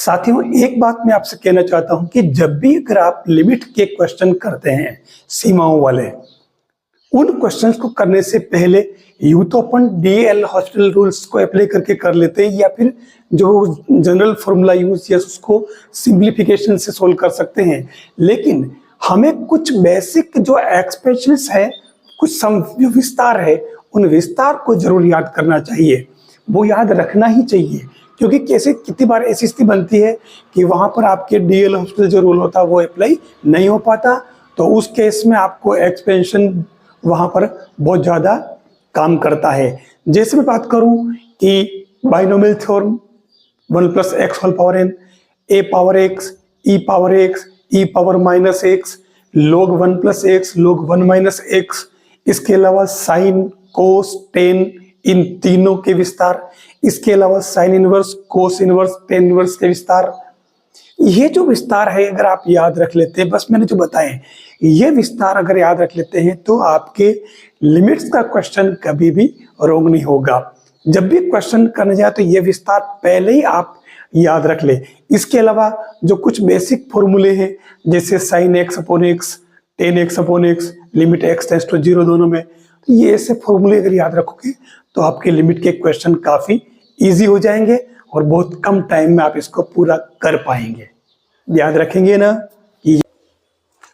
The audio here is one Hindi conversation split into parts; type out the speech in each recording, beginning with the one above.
साथियों, एक बात मैं आपसे कहना चाहता हूं कि जब भी अगर आप लिमिट के क्वेश्चन करते हैं सीमाओं वाले, उन क्वेश्चंस को करने से पहले यूं तो अपन डीएल हॉस्पिटल रूल्स को अप्लाई करके कर लेते हैं या फिर जो जनरल फॉर्मूला यूज या उसको सिंप्लीफिकेशन से सोल्व कर सकते हैं। लेकिन हमें कुछ बेसिक जो एक्सप्रेशंस है, कुछ जो विस्तार है, उन विस्तार को जरूर याद करना चाहिए। वो याद रखना ही चाहिए, क्योंकि कैसे कितनी बार ऐसी स्थिति बनती है कि वहां पर आपके डीएल हॉस्पिटल जो रूल होता है वो अप्लाई नहीं हो पाता, तो उस केस में आपको एक्सपेंशन वहां पर बहुत ज्यादा काम करता है। जैसे मैं बात करूं कि binomial theorem 1 + x whole power n, a power x, e power x, e power minus x, log 1 + x, log 1 minus x, इसके अलावा साइन, कोस, टेन, इन तीनों के विस्तार, इसके अलावा sine inverse, cos inverse, tan inverse के विस्तार। ये जो विस्तार है अगर आप याद रख लेते हैं, बस मैंने जो बताए ये विस्तार अगर याद रख लेते हैं तो आपके लिमिट्स का क्वेश्चन कभी भी रॉन्ग नहीं होगा। जब भी क्वेश्चन करने जाए तो ये विस्तार पहले ही आप याद रख ले। इसके अलावा जो कुछ बेसिक फॉर्मूले हैं जैसे sine x/x, tan x/x, limit x tends to 0 दोनों में, तो ये ऐसे फॉर्मूले अगर याद रखोगे तो आपके लिमिट के क्वेश्चन काफी इजी हो जाएंगे और बहुत कम टाइम में आप इसको पूरा कर पाएंगे। याद रखेंगे ना।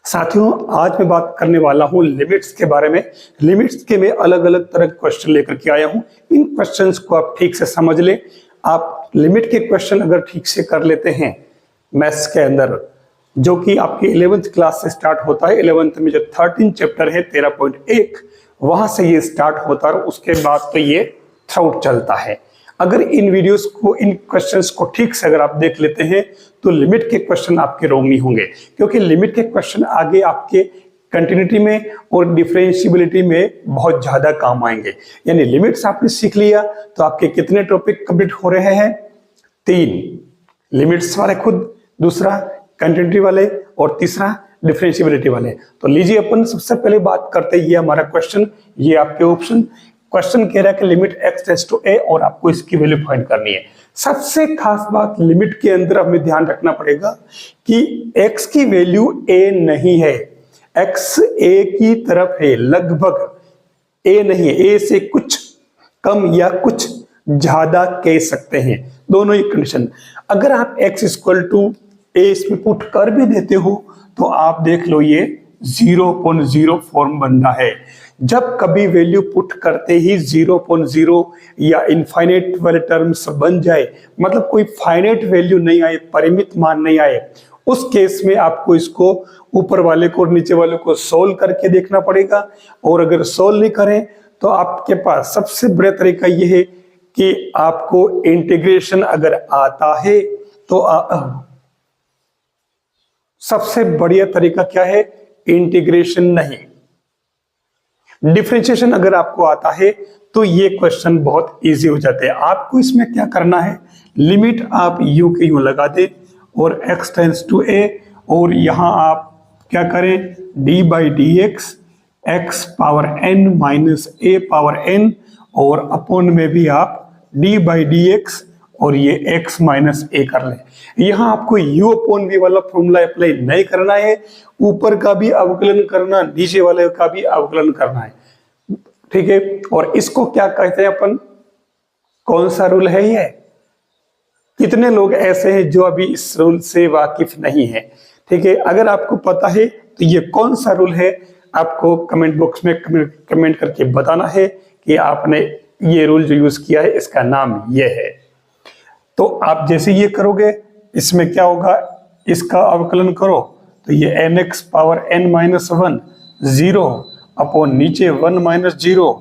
साथियों, आज मैं बात करने वाला हूं लिमिट्स के बारे में। लिमिट्स के मैं अलग अलग तरह के क्वेश्चन लेकर के आया हूं। इन क्वेश्चंस को आप ठीक से समझ लें। आप लिमिट के क्वेश्चन अगर ठीक से कर लेते हैं मैथ्स के अंदर, जो कि आपकी 11th क्लास से स्टार्ट होता है, 11th में जो 13 चैप्टर है 13.1, वहां से ये स्टार्ट होता है और उसके बाद तो ये थ्रू चलता है। अगर इन वीडियोस को, इन क्वेश्चंस को ठीक से अगर आप देख लेते हैं तो लिमिट के क्वेश्चन आपके रॉन्ग नहीं होंगे, क्योंकि लिमिट के क्वेश्चन आगे आपके कंटिन्यूटी में और डिफरेंशिएबिलिटी में बहुत ज्यादा काम आएंगे। यानी लिमिट्स आपने सीख लिया तो आपके कितने टॉपिक कंप्लीट हो रहे हैं? 3 लिमिट्स वाले खुद, दूसरा कंटिन्यूटी वाले और तीसरा डिफरेंशिएबिलिटी वाले। तो लीजिए अपन सबसे पहले बात करते हैं, ये हमारा क्वेश्चन, ये आपके ऑप्शन। क्वेश्चन कह रहा है कि limit x tends to a और आपको इसकी वैल्यू फाइंड करनी है। सबसे खास बात लिमिट के अंदर हमें ध्यान रखना पड़ेगा कि x की वैल्यू a नहीं है, x a की तरफ है, लगभग a नहीं है, a से कुछ कम या कुछ ज्यादा कह सकते हैं, दोनों ही कंडीशन। अगर आप x = a इसमें पुट कर भी देते हो तो आप देख लो ये 0.0 फॉर्म बन रहा है। जब कभी वैल्यू पुट करते ही 0.0 या इनफाइनाइट वाले टर्म्स बन जाए, मतलब कोई फाइनाइट वैल्यू नहीं आए, परिमित मान नहीं आए, उस केस में आपको इसको ऊपर वाले को और नीचे वाले को सोल्व करके देखना पड़ेगा। और अगर सोल्व नहीं करें तो आपके पास सबसे बड़ा तरीका यह है कि आपको इंटीग्रेशन अगर आता है तो सबसे बढ़िया तरीका क्या है? इंटीग्रेशन नहीं, डिफरेंशिएशन अगर आपको आता है तो ये क्वेश्चन बहुत इजी हो जाते हैं। आपको इसमें क्या करना है, लिमिट आप यू के यूं लगा दे और x टेंड्स टू a, और यहां आप क्या करें, d/dx x power n minus a power n, और अपॉन में भी आप d/dx और ये x माइनस a कर लें। यहां आपको u अपॉन v वाला फॉर्मूला अप्लाई नहीं करना है, ऊपर का भी अवकलन करना, नीचे वाले का भी अवकलन करना है, ठीक है। और इसको क्या कहते हैं अपन, कौन सा रूल है ये? कितने लोग ऐसे हैं जो अभी इस रूल से वाकिफ नहीं है? ठीक है, अगर आपको पता है तो ये कौन सा रूल है आपको कमेंट बॉक्स में कमेंट करके बताना है कि आपने ये रूल जो यूज किया है इसका नाम ये है। तो आप जैसे ये करोगे इसमें क्या होगा, इसका अवकलन करो तो ये nx power n minus 1 0 upon नीचे 1 माइनस 0,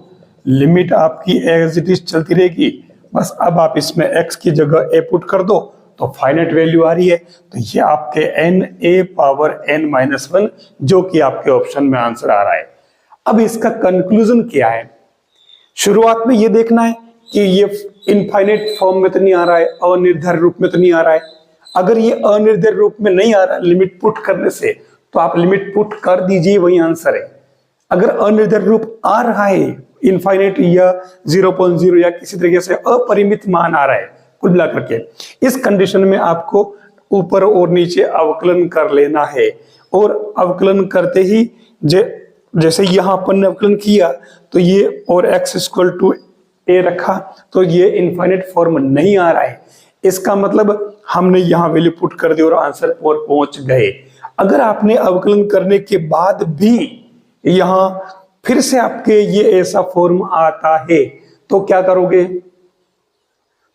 लिमिट आपकी एज इट इज चलती रहेगी। बस अब आप इसमें x की जगह a पुट कर दो तो फाइनाइट वैल्यू आ रही है, तो ये आपके na पावर n माइनस 1 जो कि आपके ऑप्शन में आंसर आ रहा है। अब इसका कंक्लूजन क्या है? शुरुआत में ये देखना है कि ये इनफाइनाइट फॉर्म में तो नहीं आ रहा है, अनिर्धारित रूप में तो नहीं आ रहा है। अगर ये अनिर्धारित रूप में नहीं आ रहा है लिमिट पुट करने से, तो आप लिमिट पुट कर दीजिए, वही आंसर है। अगर अनिर्धारित रूप आ रहा है, इनफाइनाइट या 0.0 या किसी तरीके से अपरिमित मान आ रहा है, कुल मिला करके इस कंडीशन में आपको ऊपर और नीचे अवकलन कर लेना है। और अवकलन करते ही जैसे यहाँ अपन ने अवकलन किया तो ये और x इक्वल टू a रखा तो ये इनफाइनाइट फॉर्म नहीं आ रहा है। इसका मतलब हमने यहाँ वैल्यू पुट कर दी और आंसर पर पहुंच गए। अगर आपने अवकलन करने के बाद भी यहाँ फिर से आपके ये ऐसा फॉर्म आता है तो क्या करोगे?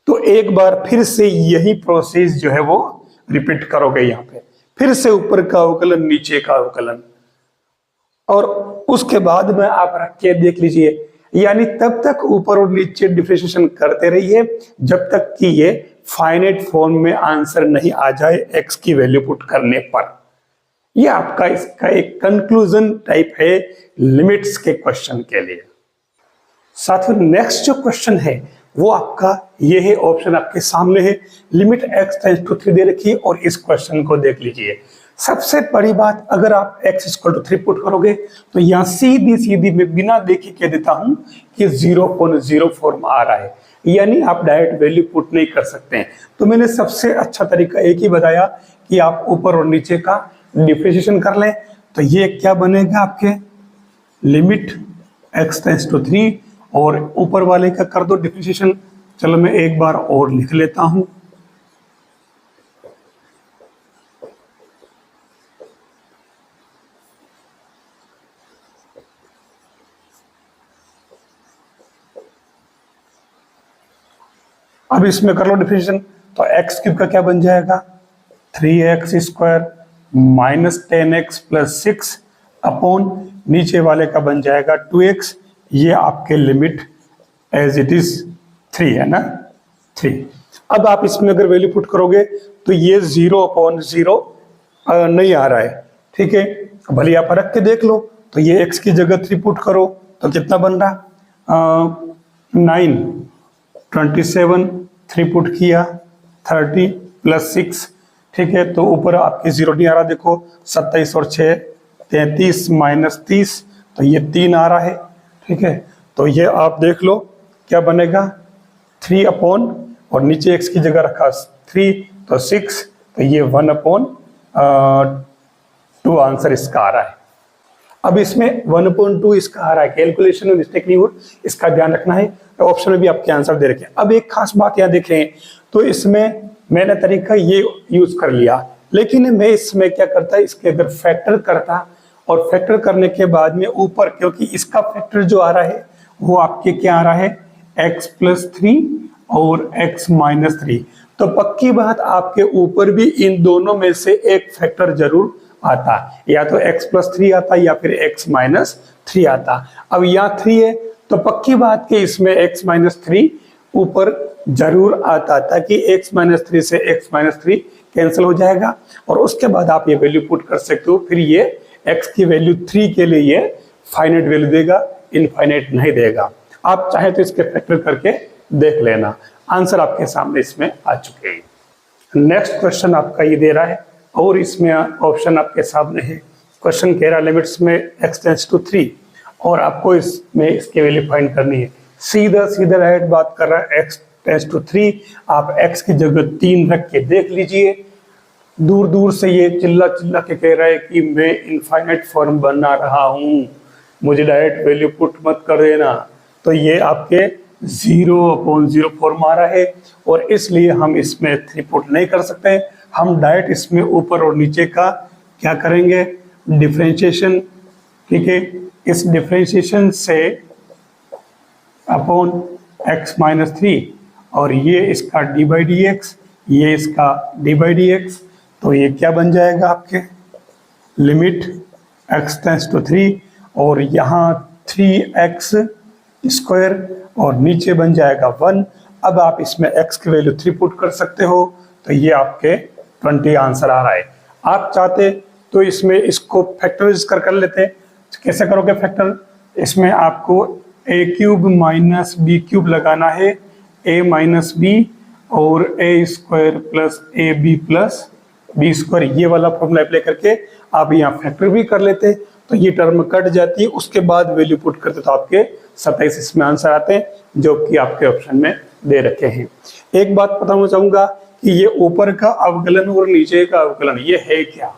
तो एक बार फिर से यही प्रोसेस जो है वो रिपीट करोगे। यहाँ पे फिर से ऊपर का अवकलन नीचे का अवकलन और उसके बाद में आप रख के देख लीजिए। यानी तब तक ऊपर और नीचे डिफरेंशिएशन करते रहिए जब तक कि ये फाइनाइट फॉर्म में आंसर नहीं आ जाए x की वैल्यू पुट करने पर। ये आपका इसका एक कंक्लूजन टाइप है लिमिट्स के क्वेश्चन के लिए। साथियों नेक्स्ट जो क्वेश्चन है वो आपका ये है, ऑप्शन आपके सामने है, लिमिट x टेंड्स टू 3 दे रखी है और इस क्वेश्चन को देख लीजिए। सबसे बड़ी बात, अगर आप x इक्वल टू 3 पुट करोगे तो यहाँ सीधी मैं बिना देखे कह देता हूं कि 0.0 फॉर्म आ रहा है, यानी आप डायरेक्ट वैल्यू पुट नहीं कर सकते हैं। तो मैंने सबसे अच्छा तरीका एक ही बताया कि आप ऊपर और नीचे का डिफरेंशिएशन कर लें। तो ये क्या बनेगा आपके लिमिट x टेंड्स टू 3 और ऊपर वाले का कर दो डिफरेंशिएशन। चलो मैं एक बार और लिख लेता हूं। अब इसमें कर लो डिफरेंशिएशन तो x क्यूब का क्या बन जाएगा 3x square minus 10x plus 6 upon नीचे वाले का बन जाएगा 2x। ये आपके लिमिट एज इट इज 3 है ना 3। अब आप इसमें अगर वैल्यू पुट करोगे तो ये 0/0 नहीं आ रहा है, ठीक है। भले आप रख के देख लो तो ये x की जगह 3 पुट करो तो कितना बन रहा 9 27 3 पुट किया 30 प्लस 6, ठीक है। तो ऊपर आपके 0 नहीं आ रहा, देखो 27 और 6 33 माइनस 30 तो ये 3 आ रहा है, ठीक है। तो ये आप देख लो क्या बनेगा 3 अपॉन और नीचे x की जगह रखा 3 तो 6 तो ये 1/2 आंसर इसका आ रहा है। अब इसमें 1/2 इसका आ रहा है, कैलकुलेशन में मिस्टेक नहीं हो, इसका ध्यान रखना है। तो ऑप्शन में भी आपके आंसर दे रखे हैं। अब एक खास बात यहाँ देखें तो इसमें मैंने तरीका ये यूज कर लिया, लेकिन मैं इसमें क्या करता इसके अगर फैक्टर करता और फैक्टर करने के बाद में ऊपर, क्योंकि इसका फैक्टर जो आ रहा है वो आपके क्या आ रहा है x प्लस 3 और x माइनस 3, तो पक्की बात आपके ऊपर भी इन दोनों में से एक फैक्टर जरूर आता, या तो x प्लस 3 आता या फिर x माइनस 3 आता। अब यहाँ 3 है तो पक्की बात कि इसमें x माइनस 3 ऊपर जरूर आता, ताकि x माइनस 3 से x माइनस 3 कैंसिल हो जाएगा और उसके बाद आप ये वैल्यू पुट कर सकते हो। फिर ये x की वैल्यू 3 के लिए ये फाइनाइट वैल्यू देगा, इनफाइनाइट नहीं देगा। आप चाहे तो इसके फैक्टर करके देख लेना। आंसर आपके सामने इसमें आ चुके हैं। नेक्स्ट क्वेश्चन आपका ये दे रहा है और इसमें ऑप्शन आपके सामने है। क्वेश्चन कह रहा है लिमिट्स में x टेंड्स टू 3 और आपको इसमें इसकी वैल्यू फाइंड करनी है। सीधा डायरेक्ट बात कर रहा है x टेंड्स टू 3, आप x की जगह 3 रख के देख लीजिए। दूर से ये चिल्ला के कह रहा है कि मैं इनफाइनाइट फॉर्म बना रहा हूं, मुझे डायरेक्ट वैल्यू पुट मत कर देना। तो ये आपके 0/0 फॉर्म आ रहा है और इसलिए हम इसमें 3 पुट नहीं कर सकते। हम डायरेक्ट इसमें ऊपर और नीचे का क्या करेंगे डिफरेंशिएशन, ठीक है। इस डिफरेंशिएशन से अपॉन x माइनस 3 और ये इसका d/dx, ये इसका d/dx, तो ये क्या बन जाएगा आपके लिमिट x टेंड्स टू 3 और यहाँ 3x स्क्वायर और नीचे बन जाएगा 1। अब आप इसमें x की वैल्यू 3 पुट कर सकते हो तो ये आपके 20 आंसर आ रहा है। आप चाहते तो इसमें इसको फैक्टराइज कर लेते। कैसे करोगे फैक्टर? इसमें आपको a³ माइनस b³ लगाना है, a माइनस b और a square plus ab plus b square, ये वाला फॉर्मूला अप्लाई करके आप यहाँ फैक्टर भी कर लेते तो ये टर्म कट जाती है। उसके बाद वैल्यू पुट करते तो आपके 27 इसमें आंसर आते हैं जो कि आपके ऑप्शन में दे रखे हैं। एक बात बताना चाहूंगा कि ये ऊपर का अवकलन और नीचे का अवकलन ये है क्या?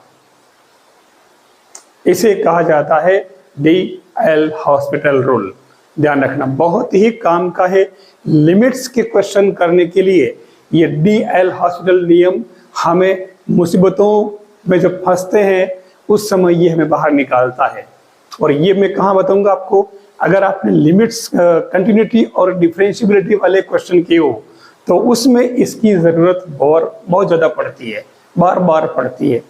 इसे कहा जाता है डी एल हॉस्पिटल रूल। ध्यान रखना, बहुत ही काम का है। लिमिट्स के क्वेश्चन करने के लिए ये डी एल हॉस्पिटल नियम हमें मुसीबतों में जब फंसते हैं उस समय ये हमें बाहर निकालता है। और ये मैं कहाँ बताऊंगा आपको, अगर आपने लिमिट्स, कंटिन्यूटी और डिफरेंशियबिलिटी वाले क्वेश्चन किए हो तो उसमें इसकी जरूरत बहुत ज्यादा पड़ती है, बार बार पड़ती है।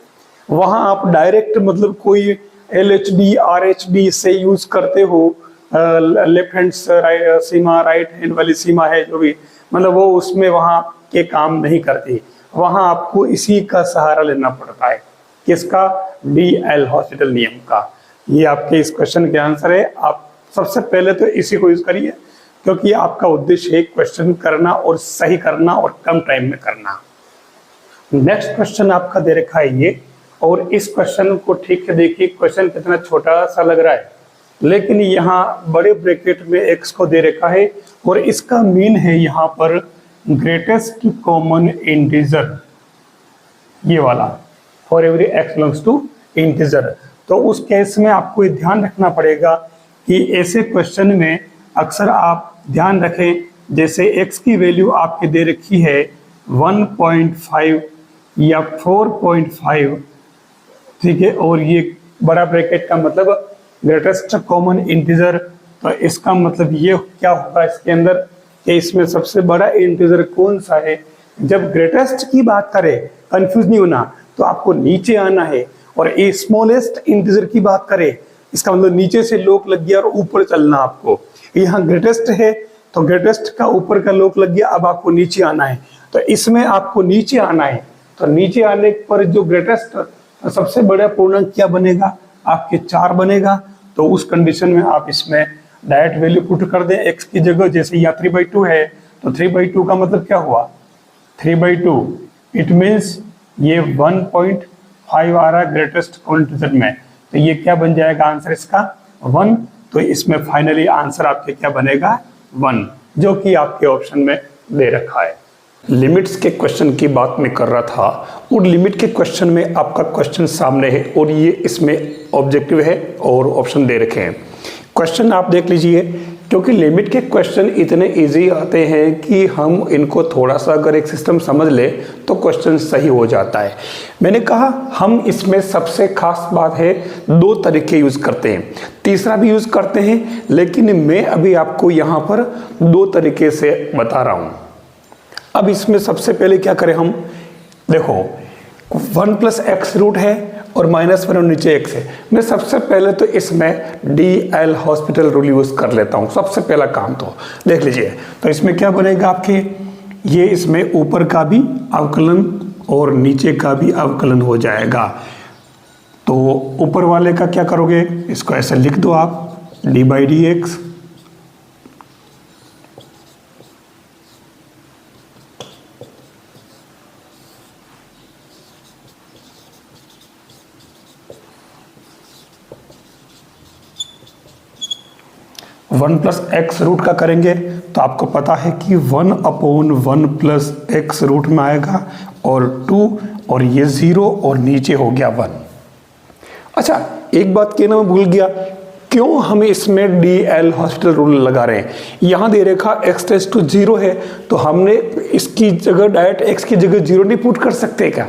वहां आप डायरेक्ट मतलब कोई LHD RHD से यूज करते हो, लेफ्ट हैंड सीमा, राइट हैंड वाली सीमा है जो भी, मतलब वो उसमें वहां के काम नहीं करती। वहां आपको इसी का सहारा लेना पड़ता है। किसका? DL हॉस्पिटल नियम का। ये आपके इस क्वेश्चन के आंसर है। आप सबसे पहले तो इसी को यूज करिए, क्योंकि आपका उद्देश्य है क्वेश्चन करना और सही करना और कम टाइम में करना। नेक्स्ट क्वेश्चन आपका दे रखा है ये, और इस क्वेश्चन को ठीक से देखिए। क्वेश्चन कितना छोटा सा लग रहा है, लेकिन यहाँ बड़े ब्रैकेट में x को दे रखा है और इसका मीन है यहाँ पर ग्रेटेस्ट कॉमन इंटीजर, ये वाला, for every x belongs to integer. तो उस केस में आपको ध्यान रखना पड़ेगा कि ऐसे क्वेश्चन में अक्सर आप ध्यान रखें, जैसे x की वैल्यू आपके दे रखी है 1.5 या 4.5, ठीक है, और ये बड़ा ब्रैकेट का मतलब ग्रेटेस्ट कॉमन इंटीजर। तो इसका मतलब ये क्या होगा इसके अंदर कि इसमें सबसे बड़ा इंटीजर कौन सा है। जब ग्रेटेस्ट की बात करें, कंफ्यूज नहीं होना, तो आपको नीचे आना है, और ए स्मॉलेस्ट इंटीजर की बात करें, इसका मतलब नीचे से लोक लग गया और ऊपर चलना आपको। यहाँ ग्रेटेस्ट है तो ग्रेटेस्ट का ऊपर का लोक लग गया, अब आपको नीचे आना है। तो इसमें आपको नीचे आना है, तो नीचे आने पर जो ग्रेटेस्ट सबसे बड़ा पूर्णांक क्या बनेगा? आपके 4 बनेगा। तो उस कंडीशन में आप इसमें डायरेक्ट वैल्यू पुट कर दें x की जगह। जैसे यहाँ 3/2 है, तो 3/2 का मतलब क्या हुआ? 3/2 इट मीन्स ये 1.5 आ रहा है ग्रेटेस्ट कॉमन इंटीजर में, तो ये क्या बन जाएगा आंसर इसका? 1। तो इसमें फाइनली आंसर आपके क्या बनेगा? 1, जो कि आपके ऑप्शन में दे रखा है। लिमिट्स के क्वेश्चन की बात मैं कर रहा था, और लिमिट के क्वेश्चन में आपका क्वेश्चन सामने है और ये इसमें ऑब्जेक्टिव है और ऑप्शन दे रखे हैं। क्वेश्चन आप देख लीजिए, क्योंकि लिमिट के क्वेश्चन इतने इजी आते हैं कि हम इनको थोड़ा सा अगर एक सिस्टम समझ ले तो क्वेश्चन सही हो जाता है। मैंने कहा हम इसमें सबसे खास बात है 2 तरीके यूज करते हैं, तीसरा भी यूज करते हैं, लेकिन मैं अभी आपको यहाँ पर 2 तरीके से बता रहा हूँ। अब इसमें सबसे पहले क्या करें हम, देखो 1 + x रूट है और -1 और नीचे x है। मैं सबसे पहले तो इसमें DL हॉस्पिटल रूल यूज कर लेता हूं, सबसे पहला काम तो देख लीजिए। तो इसमें क्या बनेगा आपके, ये इसमें ऊपर का भी अवकलन और नीचे का भी अवकलन हो जाएगा। तो ऊपर वाले का क्या करोगे, इसको ऐसे लिख दो आप d/dx, one plus x root का करेंगे तो आपको पता है कि 1/1 प्लस एक्स रूट में आएगा और 2 और ये 0 और नीचे हो गया 1। अच्छा, एक बात कहना मैं भूल गया, क्यों हम इसमें DL हॉस्पिटल रूल लगा रहे हैं? यहाँ दे रखा x टेंड्स टू 0 है, तो हमने इसकी जगह डायरेक्ट x की जगह 0 नहीं पुट कर सकते क्या?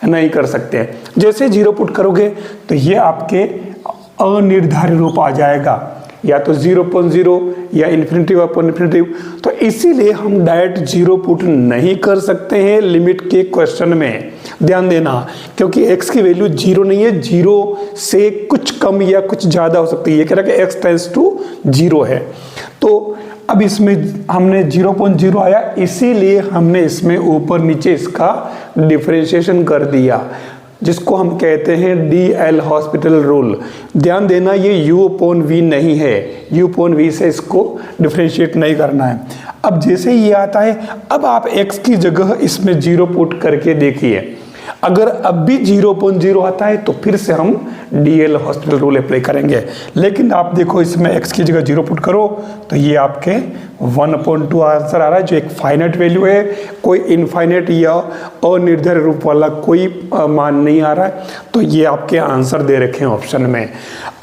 नहीं कर सकते। जैसे 0 पुट करोगे तो ये आपके अनिर्धारित रूप आ जाएगा, या तो 0.0 या ∞/∞। तो इसीलिए हम डायरेक्ट 0 पुट नहीं कर सकते हैं लिमिट के क्वेश्चन में। ध्यान देना, क्योंकि x की वैल्यू 0 नहीं है, 0 से कुछ कम या कुछ ज़्यादा हो सकती है। ये कह रहा है कि x टेंड्स टू 0 है। तो अब इसमें हमने 0.0 आया, इसीलिए हमने इसमें ऊपर नीचे इसका डिफरेंशिएशन कर दिया, जिसको हम कहते हैं DL हॉस्पिटल रूल। ध्यान देना, ये U/V नहीं है, U/V से इसको डिफरेंशिएट नहीं करना है। अब जैसे ये आता है, अब आप x की जगह इसमें 0 पुट करके देखिए। अगर अब भी 0.0 आता है तो फिर से हम डीएल हॉस्पिटल रूल अप्लाई करेंगे। लेकिन आप देखो इसमें x की जगह 0 पुट करो तो ये आपके 1/2 आंसर आ रहा है, जो एक फाइनाइट वैल्यू है, कोई इनफाइनाइट या अनिर्धारित रूप वाला कोई मान नहीं आ रहा है। तो ये आपके आंसर दे रखे हैं ऑप्शन में।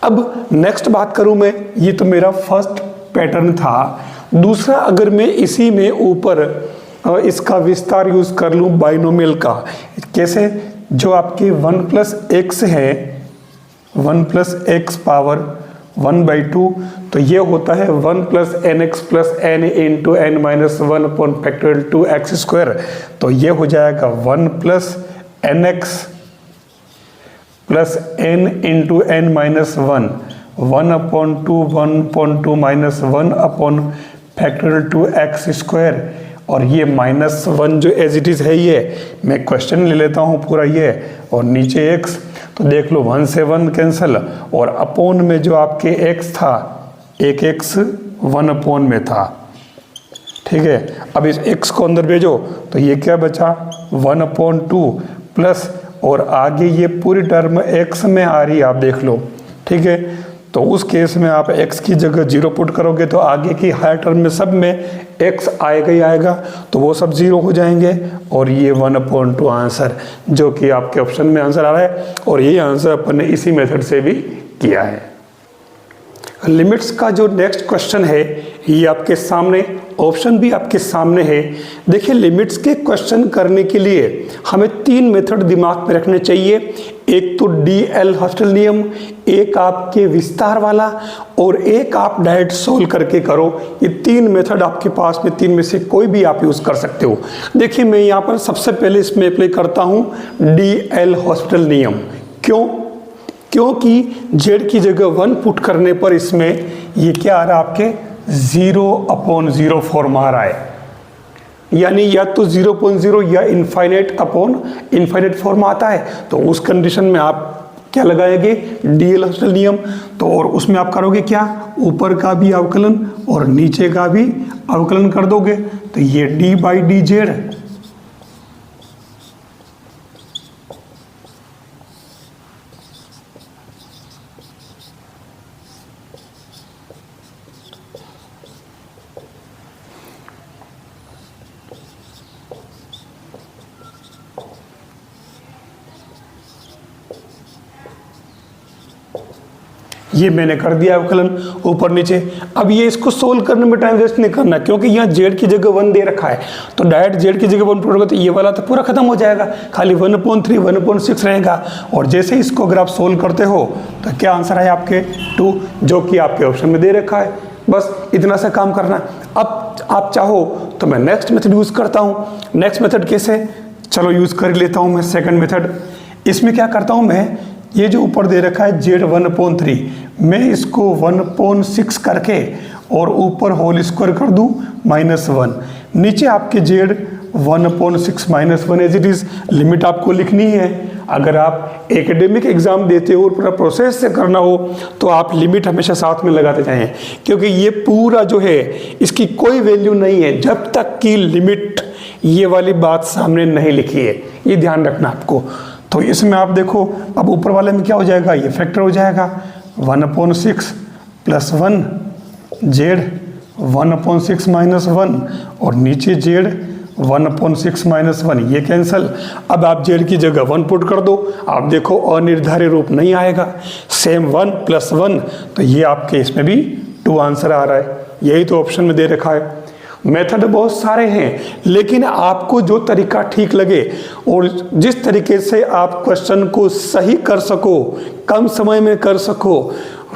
अब नेक्स्ट बात करूं मैं, ये तो मेरा फर्स्ट पैटर्न था। दूसरा, अगर मैं इसी में ऊपर इसका विस्तार यूज कर लूं बाइनोमियल का, कैसे, जो आपके 1 + x है, 1 + x पावर 1/2, तो ये होता है 1 + nx + n × n - 1 upon factorial 2x²। तो ये हो जाएगा 1 + nx + n × n - 1, 1/2, 1/2 - 1 upon factorial 2x²। और ये -1 जो एज इट इज है, ये मैं क्वेश्चन ले लेता हूँ पूरा ये, और नीचे x, तो देख लो 1 से 1 कैंसिल, और अपॉन में जो आपके x था, एक x 1 अपॉन में था, ठीक है। अब इस x को अंदर भेजो तो ये क्या बचा 1/2 प्लस, और आगे ये पूरी टर्म x में आ रही है, आप देख लो, ठीक है। तो उस केस में आप x की जगह 0 पुट करोगे तो आगे की हायर टर्म में सब में x आएगा ही आएगा, तो वो सब 0 हो जाएंगे, और ये 1/2 आंसर, जो कि आपके ऑप्शन में आंसर आ रहा है। और ये आंसर अपन ने इसी मेथड से भी किया है। लिमिट्स का जो नेक्स्ट क्वेश्चन है, ये आपके सामने, ऑप्शन भी आपके सामने है। देखिए, लिमिट्स के क्वेश्चन करने के लिए हमें 3 मेथड दिमाग में रखने चाहिए। एक तो डीएल हॉस्पिटल नियम, एक आपके विस्तार वाला, और एक आप डायरेक्ट सोल्व करके करो। ये 3 मेथड आपके पास में, 3 में से कोई भी आप यूज कर सकते हो। देखिए, मैं यहाँ पर सबसे पहले इसमें अप्लाई करता हूँ डीएल हॉस्पिटल नियम। क्यों? क्योंकि z की जगह 1 पुट करने पर इसमें ये क्या आ रहा है, आपके 0/0 फॉर्म आ रहा है, यानी या तो 0.0 या इनफाइनाइट अपॉन इनफाइनाइट फॉर्म आता है। तो उस कंडीशन में आप क्या लगाएंगे, डीएल हॉस्पिटल नियम। तो और उसमें आप करोगे क्या, ऊपर का भी अवकलन और नीचे का भी अवकलन कर दोगे, तो ये d/dz ये मैंने कर दिया अवकलन ऊपर नीचे। अब ये इसको सोल्व करने में टाइम वेस्ट नहीं करना, क्योंकि यहाँ z की जगह 1 दे रखा है, तो डायरेक्ट z की जगह 1 पुट तो ये वाला तो पूरा खत्म हो जाएगा, खाली 1/3 1/6 रहेगा। और जैसे इसको अगर आप सोल्व करते हो तो क्या आंसर है आपके 2, जो कि आपके ऑप्शन में दे रखा है। बस इतना सा काम करना। अब आप चाहो तो मैं नेक्स्ट मेथड यूज करता हूँ। नेक्स्ट मेथड कैसे, चलो यूज कर लेता हूँ मैं सेकंड मेथड। इसमें क्या करता हूँ मैं, ये जो ऊपर दे रखा है z 1/3, मैं इसको 1/6 करके और ऊपर होल स्क्वायर कर दूं -1, नीचे आपके z 1/6 -1 as it is. Limit आपको लिखनी है। अगर आप एकेडमिक एग्जाम देते हो और पूरा प्रोसेस से करना हो तो आप लिमिट हमेशा साथ में लगाते जाएं, क्योंकि ये पूरा जो है इसकी कोई वैल्यू नहीं है जब तक कि लिमिट ये वाली बात सामने नहीं लिखी है, ये ध्यान रखना आपको। तो इसमें आप देखो, अब ऊपर वाले में क्या हो जाएगा, ये फैक्टर हो जाएगा 1/6 + 1 z 1/6 -1, और नीचे z 1/6 -1, ये कैंसिल। अब आप z की जगह 1 पुट कर दो, आप देखो अनिर्धारित रूप नहीं आएगा, सेम 1 + 1, तो ये आपके इसमें भी 2 आंसर आ रहा है। यही तो ऑप्शन में दे रखा है। मेथड बहुत सारे हैं, लेकिन आपको जो तरीका ठीक लगे और जिस तरीके से आप क्वेश्चन को सही कर सको, कम समय में कर सको,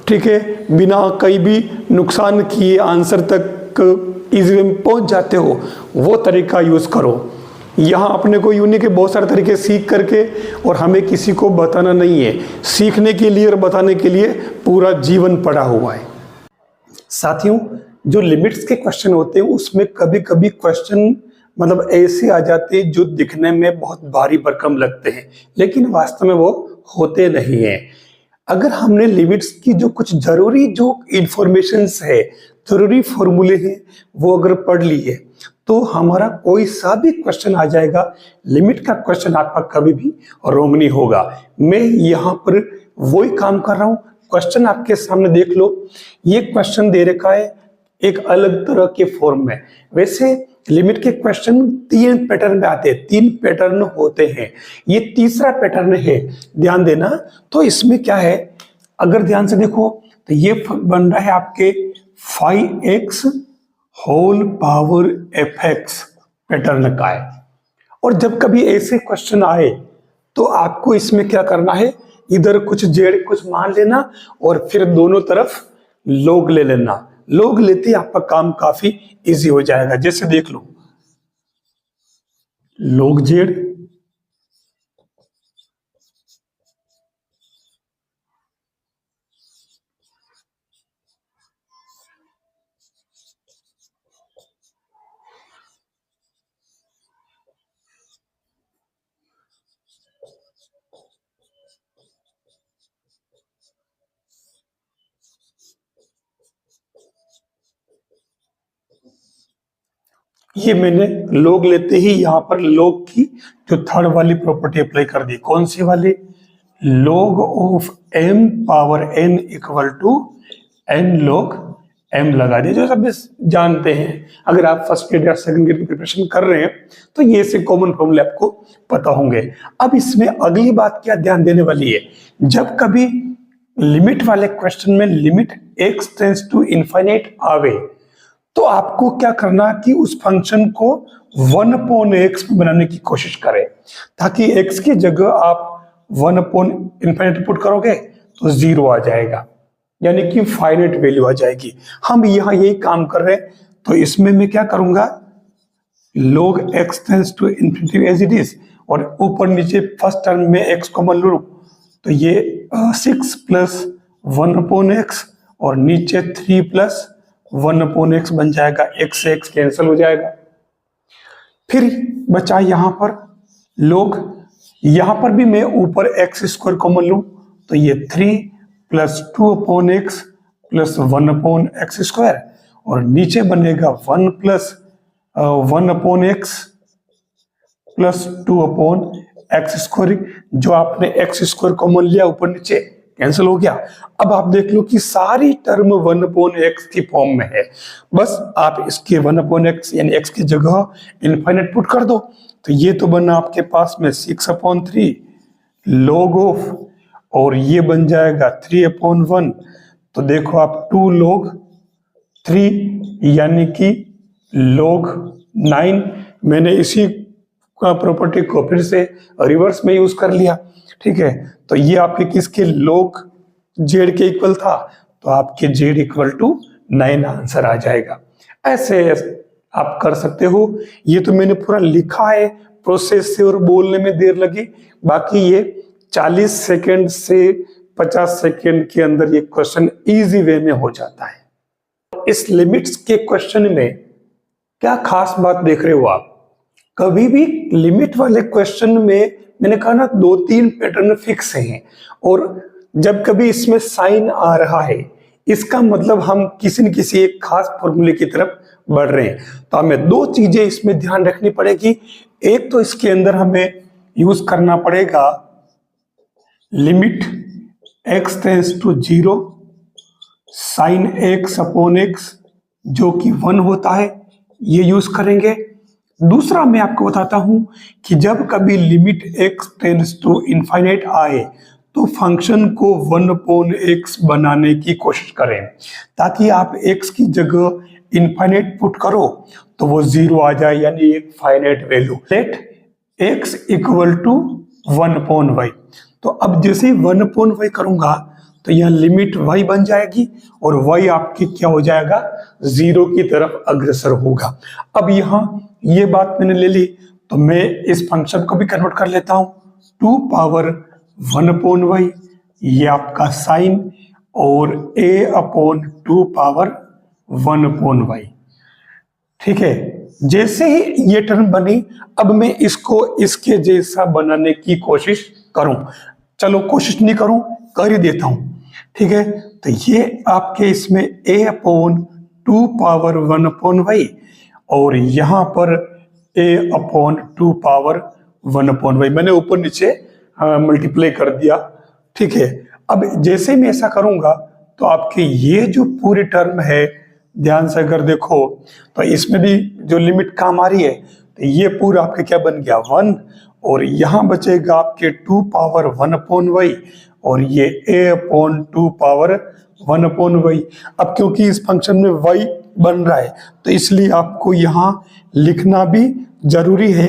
ठीक है, बिना कहीं भी नुकसान किए आंसर तक इजी में पहुंच जाते हो, वो तरीका यूज करो। यहाँ अपने को यूनिक के बहुत सारे तरीके सीख करके, और हमें किसी को बताना नहीं है, सीखने के लिए और बताने के लिए पूरा जीवन पड़ा हुआ है। साथियों, जो लिमिट्स के क्वेश्चन होते हैं उसमें कभी कभी क्वेश्चन मतलब ऐसे आ जाते हैं जो दिखने में बहुत भारी भरकम लगते हैं, लेकिन वास्तव में वो होते नहीं हैं। अगर हमने लिमिट्स की जो कुछ जरूरी जो इंफॉर्मेशंस है, थ्योरी फॉर्मूले हैं वो अगर पढ़ लिए तो हमारा कोई सा भी क्वेश्चन आ जाएगा, लिमिट का क्वेश्चन आपका कभी भी रॉन्ग नहीं होगा। मैं यहाँ पर वही काम कर रहा हूँ। क्वेश्चन आपके सामने देख लो, ये क्वेश्चन दे रखा है एक अलग तरह के फॉर्म में। वैसे लिमिट के क्वेश्चन 3 पैटर्न में आते हैं, 3 पैटर्न होते हैं, ये तीसरा पैटर्न है, ध्यान देना। तो इसमें क्या है, अगर ध्यान से देखो तो ये बन रहा है आपके 5x whole power fx pattern का है। और जब कभी ऐसे क्वेश्चन आए तो आपको इसमें क्या करना है, इधर कुछ जेड कुछ मान लेना और फिर दोनों तरफ लॉग ले लेना। लॉग लेते ही आपका काम काफी इजी हो जाएगा। जैसे देख लो, लॉग जेड ये मैंने लॉग लेते ही यहां पर लॉग की जो थर्ड वाली प्रॉपर्टी अप्लाई कर दी। कौन सी वाली? Log of m power n equal to n log m लगा दिया, जो सब जानते हैं। अगर आप फर्स्ट ग्रेड या सेकंड ग्रेड की प्रिपरेशन कर रहे हैं तो ये से कॉमन फॉर्मूले आपको पता होंगे। अब इसमें अगली बात क्या ध्यान देने वाली है, जब कभी लिमिट वाले क्वेश्चन में limit x tends to infinite आवे तो आपको क्या करना कि उस फंक्शन को 1/x में बनाने की कोशिश करें, ताकि x की जगह आप 1/∞ पुट करोगे तो 0 आ जाएगा, यानी कि फाइनाइट वैल्यू आ जाएगी। हम यहां यही काम कर रहे हैं, तो इसमें मैं क्या करूंगा, log x tends to infinity as it is, और ऊपर नीचे फर्स्ट टर्म में x कॉमन लो तो ये 6 प्लस 1/x और नीचे 3 प्लस 1/x बन जाएगा। x से x कैंसिल हो जाएगा। फिर बचा यहां पर log, यहां पर भी मैं ऊपर x² कॉमन लूं तो ये 3 प्लस 2/x प्लस 1/x² और नीचे बनेगा 1 प्लस 1/x प्लस 2/x²। जो आपने x² कॉमन लिया ऊपर नीचे कैंसिल हो गया। अब आप देख लो कि सारी टर्म 1/x की फॉर्म में है, बस आप इसके 1/x यानी x की जगह इनफाइनाइट पुट कर दो। तो ये तो बना आपके पास में 6/3 log ऑफ, और ये बन जाएगा 3/1। तो देखो आप 2 log 3 यानी कि log 9। मैंने इसी का प्रॉपर्टी को फिर से रिवर्स में यूज कर लिया, ठीक है। तो ये आपके किसके log z के इक्वल था, तो आपके z इक्वल टू 9 आंसर आ जाएगा। ऐसे आप कर सकते हो। ये तो मैंने पूरा लिखा है प्रोसेस से और बोलने में देर लगी, बाकी ये 40 सेकंड से 50 सेकंड के अंदर ये क्वेश्चन इजी वे में हो जाता है। इस लिमिट्स के क्वेश्चन में क्या खास बात देख रहे हो आप, कभी भी लिमिट वाले क्वेश्चन में मैंने कहा ना 2-3 पैटर्न फिक्स हैं, और जब कभी इसमें साइन आ रहा है इसका मतलब हम किसी न किसी एक खास फॉर्मूले की तरफ बढ़ रहे हैं। तो हमें 2 चीजें इसमें ध्यान रखनी पड़ेगी। एक तो इसके अंदर हमें यूज करना पड़ेगा limit x tends to 0 sine x/x जो कि 1 होता है, ये यूज करेंगे। दूसरा मैं आपको बताता हूं कि जब कभी limit x tends to infinite आए तो फंक्शन को 1/x बनाने की कोशिश करें, ताकि आप x की जगह इनफाइनाइट पुट करो तो वो 0 आ जाए, यानी एक finite value. Let x equal to 1/y। तो अब जैसे ही 1/y करूंगा तो यह लिमिट y बन जाएगी और y आपकी क्या हो जाएगा, 0 की तरफ अग्रसर होगा। अब यहाँ ये बात मैंने ले ली तो मैं इस फंक्शन को भी कन्वर्ट कर लेता हूं 2 पावर 1/y, ये आपका साइन, और a/2 पावर 1/y, ठीक है। जैसे ही ये टर्म बनी अब मैं इसको इसके जैसा बनाने की कोशिश करूं, चलो कोशिश नहीं करूं, कर ही देता हूं, ठीक है। तो ये आपके इसमें a/2 2 पावर 1/y और यहाँ पर a/2 पावर 1/y। मैंने ऊपर नीचे मल्टीप्लाई कर दिया, ठीक है। अब जैसे मैं ऐसा करूंगा तो आपकी ये जो पूरी टर्म है, ध्यान से अगर देखो तो इसमें भी जो लिमिट काम आ रही है, तो ये पूरा आपके क्या बन गया 1, और यहाँ बचेगा आपके 2 पावर 1/y और ये a/2 पावर 1/y। अब क्योंकि इस फंक्शन में y बन रहा है तो इसलिए आपको यहाँ लिखना भी जरूरी है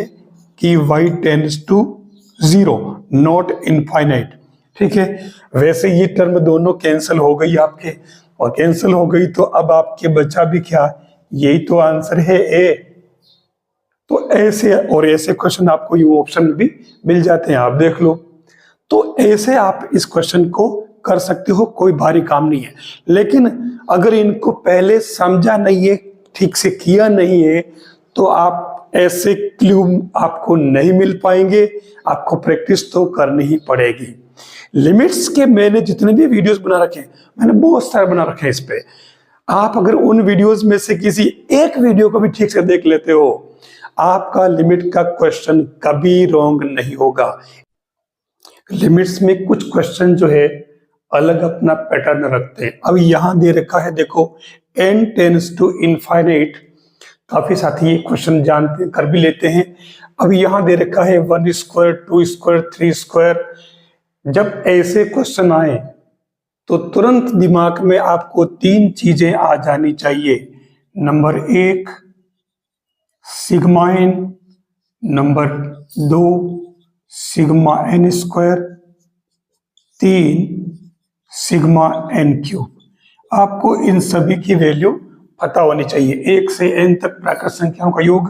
कि y tends to 0 not infinite, ठीक है। वैसे ये टर्म दोनों कैंसिल हो गई आपके, और कैंसिल हो गई तो अब आपके बचा भी क्या, यही तो आंसर है ए। तो ऐसे और ऐसे क्वेश्चन आपको ये ऑप्शन में भी मिल जाते हैं, आप देख लो। तो ऐसे आप इस क्वेश्चन को कर सकते हो, कोई भारी काम नहीं है। लेकिन अगर इनको पहले समझा नहीं है, ठीक से किया नहीं है, तो आप ऐसे क्लू आपको नहीं मिल पाएंगे, आपको प्रैक्टिस तो करनी ही पड़ेगी। लिमिट्स के मैंने जितने भी वीडियोस बना रखे हैं, मैंने बहुत सारे बना रखे हैं इस पे। आप अगर उन वीडियोस में से किसी एक वीडियो को भी ठीक से देख लेते हो, आपका लिमिट का क्वेश्चन कभी रॉन्ग नहीं होगा। लिमिट्स में कुछ क्वेश्चन जो है अलग अपना पैटर्न रखते हैं। अब यहां दे रखा है, देखो n टेंड्स टू इनफाइनाइट। काफी साथी ये क्वेश्चन जानते कर भी लेते हैं। अब यहां दे रखा है 1 स्क्वायर 2 स्क्वायर 3 स्क्वायर। जब ऐसे क्वेश्चन आए तो तुरंत दिमाग में आपको 3 चीजें आ जानी चाहिए। Number 1 sigma n, number 2 sigma n square, 3 sigma n cube. आपको इन सभी की वैल्यू पता होनी चाहिए। 1 से n तक प्राकृत संख्याओं का योग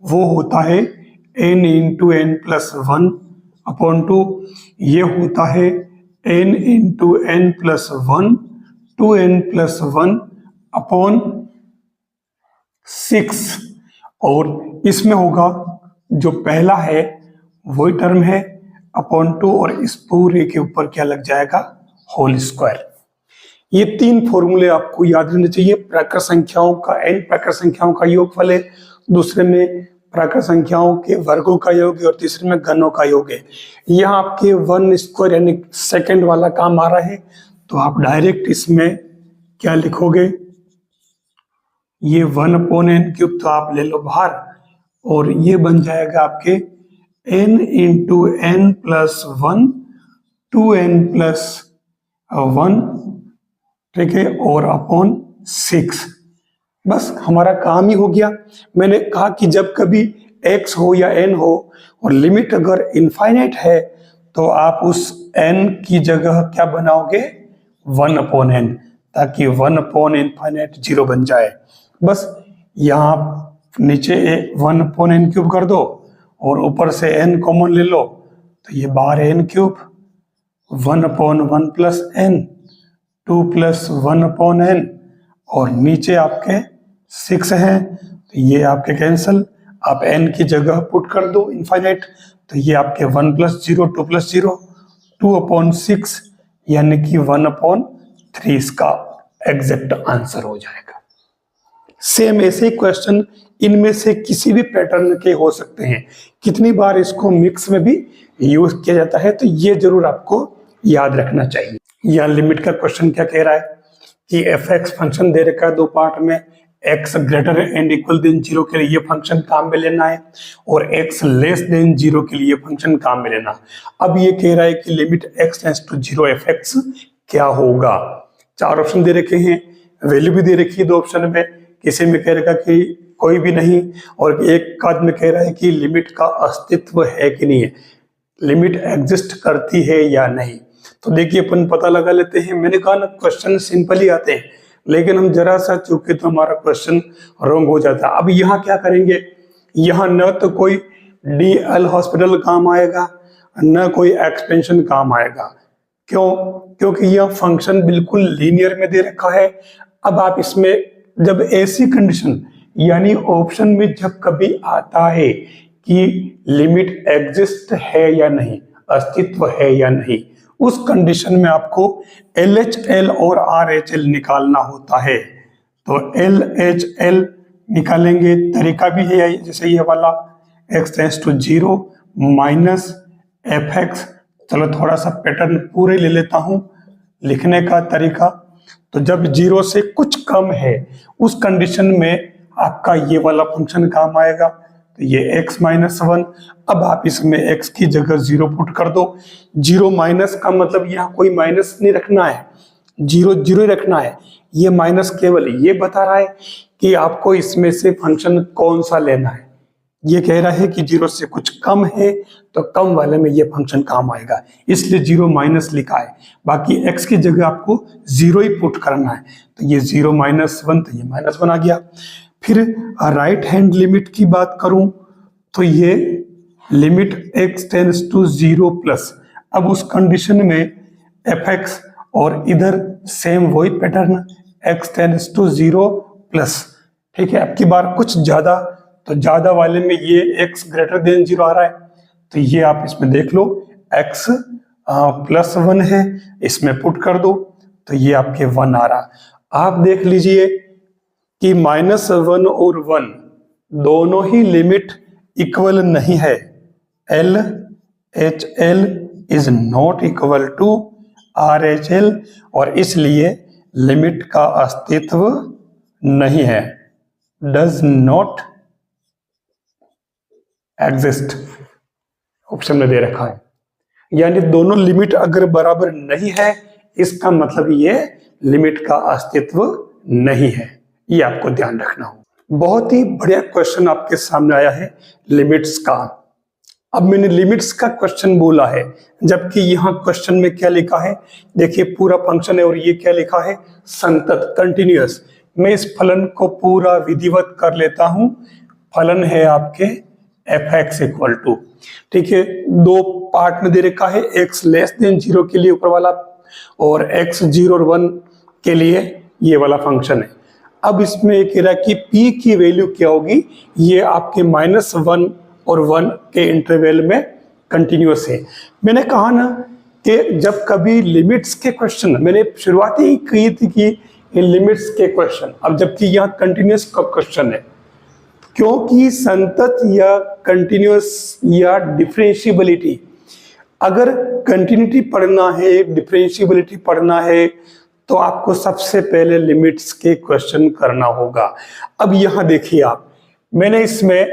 वो होता है n इंटू n प्लस 1/2। ये होता है n into n plus 1 2n plus 1/6। और इसमें होगा जो पहला है वही टर्म है (2) और इस पूरे के ऊपर क्या लग जाएगा, होल स्क्वायर। ये 3 फॉर्मूले आपको याद रहने चाहिए। प्राकृत संख्याओं का n प्राकृत संख्याओं का योगफल है, दूसरे में प्राकृत संख्याओं के वर्गों का योग है और तीसरे में घनों का योग है। यहाँ आपके 1 स्क्वायर यानी सेकंड वाला काम आ रहा है, तो आप डायरेक्ट इसमें क्या लिखोगे, ये 1/n क्यूब तो आप ले लो बाहर, और ये बन जाएगा आपके n into n plus 1 2n plus 1, ठीक है, और अपॉन 6। बस हमारा काम ही हो गया। मैंने कहा कि जब कभी x हो या n हो और लिमिट अगर इनफाइनाइट है तो आप उस n की जगह क्या बनाओगे 1/n, ताकि 1/∞ 0 बन जाए। बस यहाँ नीचे 1/n क्यूब कर दो और ऊपर से n कॉमन ले लो, तो ये बाहर n cube 1/1 plus n 2 plus 1/n और नीचे आपके 6 हैं, तो ये आपके कैंसिल। आप n की जगह पुट कर दो इनफाइनाइट, तो ये आपके 1 प्लस 0 2 प्लस 0 2/6 यानी कि 1/3 इसका एग्जैक्ट आंसर हो जाएगा। सेम ऐसे क्वेश्चन इनमें से किसी भी पैटर्न के हो सकते हैं। कितनी बार इसको मिक्स में भी यूज किया जाता है, तो ये जरूर आपको याद रखना चाहिए। यहाँ लिमिट का क्वेश्चन क्या कह रहा है कि f(x) फंक्शन दे रखा है 2 पार्ट में, x greater and equal than 0 के लिए ये फंक्शन काम में लेना है और x लेस देन 0 के लिए फंक्शन काम में लेना। अब ये कह रहा है कि limit x tends to 0 f(x) क्या होगा। 4 ऑप्शन दे रखे हैं, वैल्यू भी दे रखी है 2 ऑप्शन में। किसी में कह रखा कि कोई भी नहीं, और एक काद में कह रहा है कि लिमिट का अस्तित्व है कि नहीं है, लिमिट एग्जिस्ट करती है या नहीं। तो देखिए अपन पता लगा लेते हैं। मैंने कहा ना क्वेश्चन सिंपल ही आते हैं, लेकिन हम जरा सा चूके तो हमारा क्वेश्चन रॉन्ग हो जाता है। अब यहाँ क्या करेंगे, यहाँ न तो कोई DL हॉस्पिटल काम आएगा, न कोई एक्सपेंशन काम आएगा। क्यों? क्योंकि यह फंक्शन बिल्कुल लीनियर में दे रखा है। अब आप इसमें जब ऐसी कंडीशन यानी ऑप्शन में जब कभी आता है कि लिमिट एग्जिस्ट है या नहीं, अस्तित्व है या नहीं, उस कंडीशन में आपको LHL और RHL निकालना होता है, तो LHL निकालेंगे, तरीका भी है जैसे ये वाला x tends to 0 minus fx। चलो थोड़ा सा पैटर्न पूरे ले लेता हूं लिखने का तरीका। तो जब 0 से कुछ कम है उस कंडीशन में आपका ये वाला फंक्शन काम आएगा। तो ये x माइनस 1, अब आप इसमें x की जगह 0 पुट कर दो। 0 माइनस का मतलब यहाँ कोई माइनस नहीं रखना है, 0 0 ही रखना है। ये माइनस केवल ये बता रहा है कि आपको इसमें से फंक्शन कौन सा लेना है। ये कह रहा है कि 0 से कुछ कम है तो कम वाले में ये फंक्शन काम आएगा, इसलिए 0 माइनस लिखा है। बाकी x की जगह आपको 0 ही पुट करना है। तो ये 0 माइनस 1, तो ये माइनस 1 आ गया। फिर राइट हैंड लिमिट की बात करूं तो ये limit x tends to 0 plus. अब उस कंडीशन में fx और इधर सेम वही pattern x tends to 0 plus. ठीक है, अब की बार कुछ ज्यादा, तो ज्यादा वाले में ये x ग्रेटर देन 0 आ रहा है। तो ये आप इसमें देख लो x प्लस 1 है, इसमें पुट कर दो तो ये आपके 1 आ रहा। आप देख लीजिए कि -1 और 1 दोनों ही लिमिट इक्वल नहीं है। LHL is not equal to RHL और इसलिए लिमिट का अस्तित्व नहीं है, डज नॉट एग्जिस्ट ऑप्शन में दे रखा है। यानी दोनों लिमिट अगर बराबर नहीं है इसका मतलब ये लिमिट का अस्तित्व नहीं है, ये आपको ध्यान रखना हो। बहुत ही बढ़िया क्वेश्चन आपके सामने आया है लिमिट्स का। अब मैंने लिमिट्स का क्वेश्चन बोला है, जबकि यहाँ क्वेश्चन में क्या लिखा है, देखिए पूरा फंक्शन है और ये क्या लिखा है, संतत कंटिन्यूअस। मैं इस फलन को पूरा विधिवत कर लेता हूं। फलन है आपके fx इक्वल टू, ठीक है, दो पार्ट में दे रखा है, x लेस देन 0 के लिए ऊपर वाला और x 0 और 1 के लिए ये वाला फंक्शन है। अब इसमें कह रहा है कि p की वैल्यू क्या होगी, ये आपके -1 और 1 के इंटरवल में कंटिन्यूअस है। मैंने कहा ना कि जब कभी लिमिट्स के क्वेश्चन, मैंने शुरुआत ही कही थी कि इन लिमिट्स के क्वेश्चन, अब जबकि यहाँ कंटिन्यूअस का क्वेश्चन है, क्योंकि संतत या कंटिन्यूअस या डिफरेंशिएबिलिटी, अगर कंटिन्यूटी पढ़ना है, डिफरेंशिएबिलिटी पढ़ना है तो आपको सबसे पहले लिमिट्स के क्वेश्चन करना होगा। अब यहाँ देखिए आप, मैंने इसमें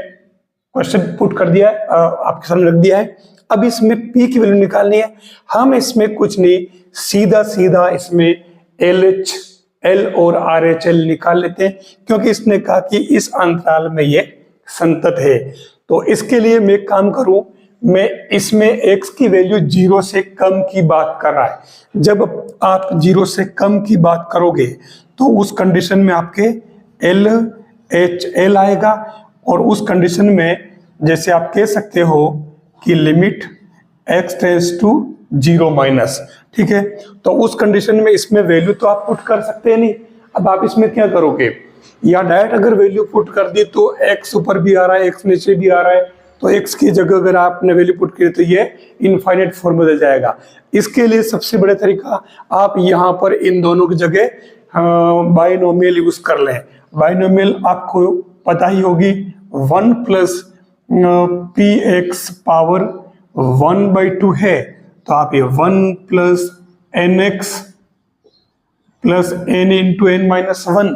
क्वेश्चन पुट कर दिया है, आपके सामने रख दिया है। अब इसमें p की वैल्यू निकालनी है। हम इसमें कुछ नहीं, सीधा सीधा इसमें LHL और RHL निकाल लेते हैं, क्योंकि इसने कहा कि इस अंतराल में ये संतत है। तो इसके लिए मैं काम करूं, मैं इसमें x की वैल्यू 0 से कम की बात कर रहा है। जब आप 0 से कम की बात करोगे तो उस कंडीशन में आपके LHL आएगा, और उस कंडीशन में जैसे आप कह सकते हो कि limit x tends to 0 minus, ठीक है, तो उस कंडीशन में इसमें वैल्यू तो आप पुट कर सकते हैं नहीं। अब आप इसमें क्या करोगे, या डायरेक्ट अगर वैल्यू पुट कर दी तो x ऊपर भी आ रहा है, x नीचे भी आ रहा है, तो x की जगह अगर आपने वैल्यू पुट की तो ये इनफाइनाइट फॉर्म बदल जाएगा। इसके लिए सबसे बड़ा तरीका, आप यहाँ पर इन दोनों की जगह बाइनोमियल यूज कर लें। बाइनोमियल आपको पता ही होगी, 1 प्लस px पावर 1/2 है, तो आप ये 1 plus nx plus n into n minus 1,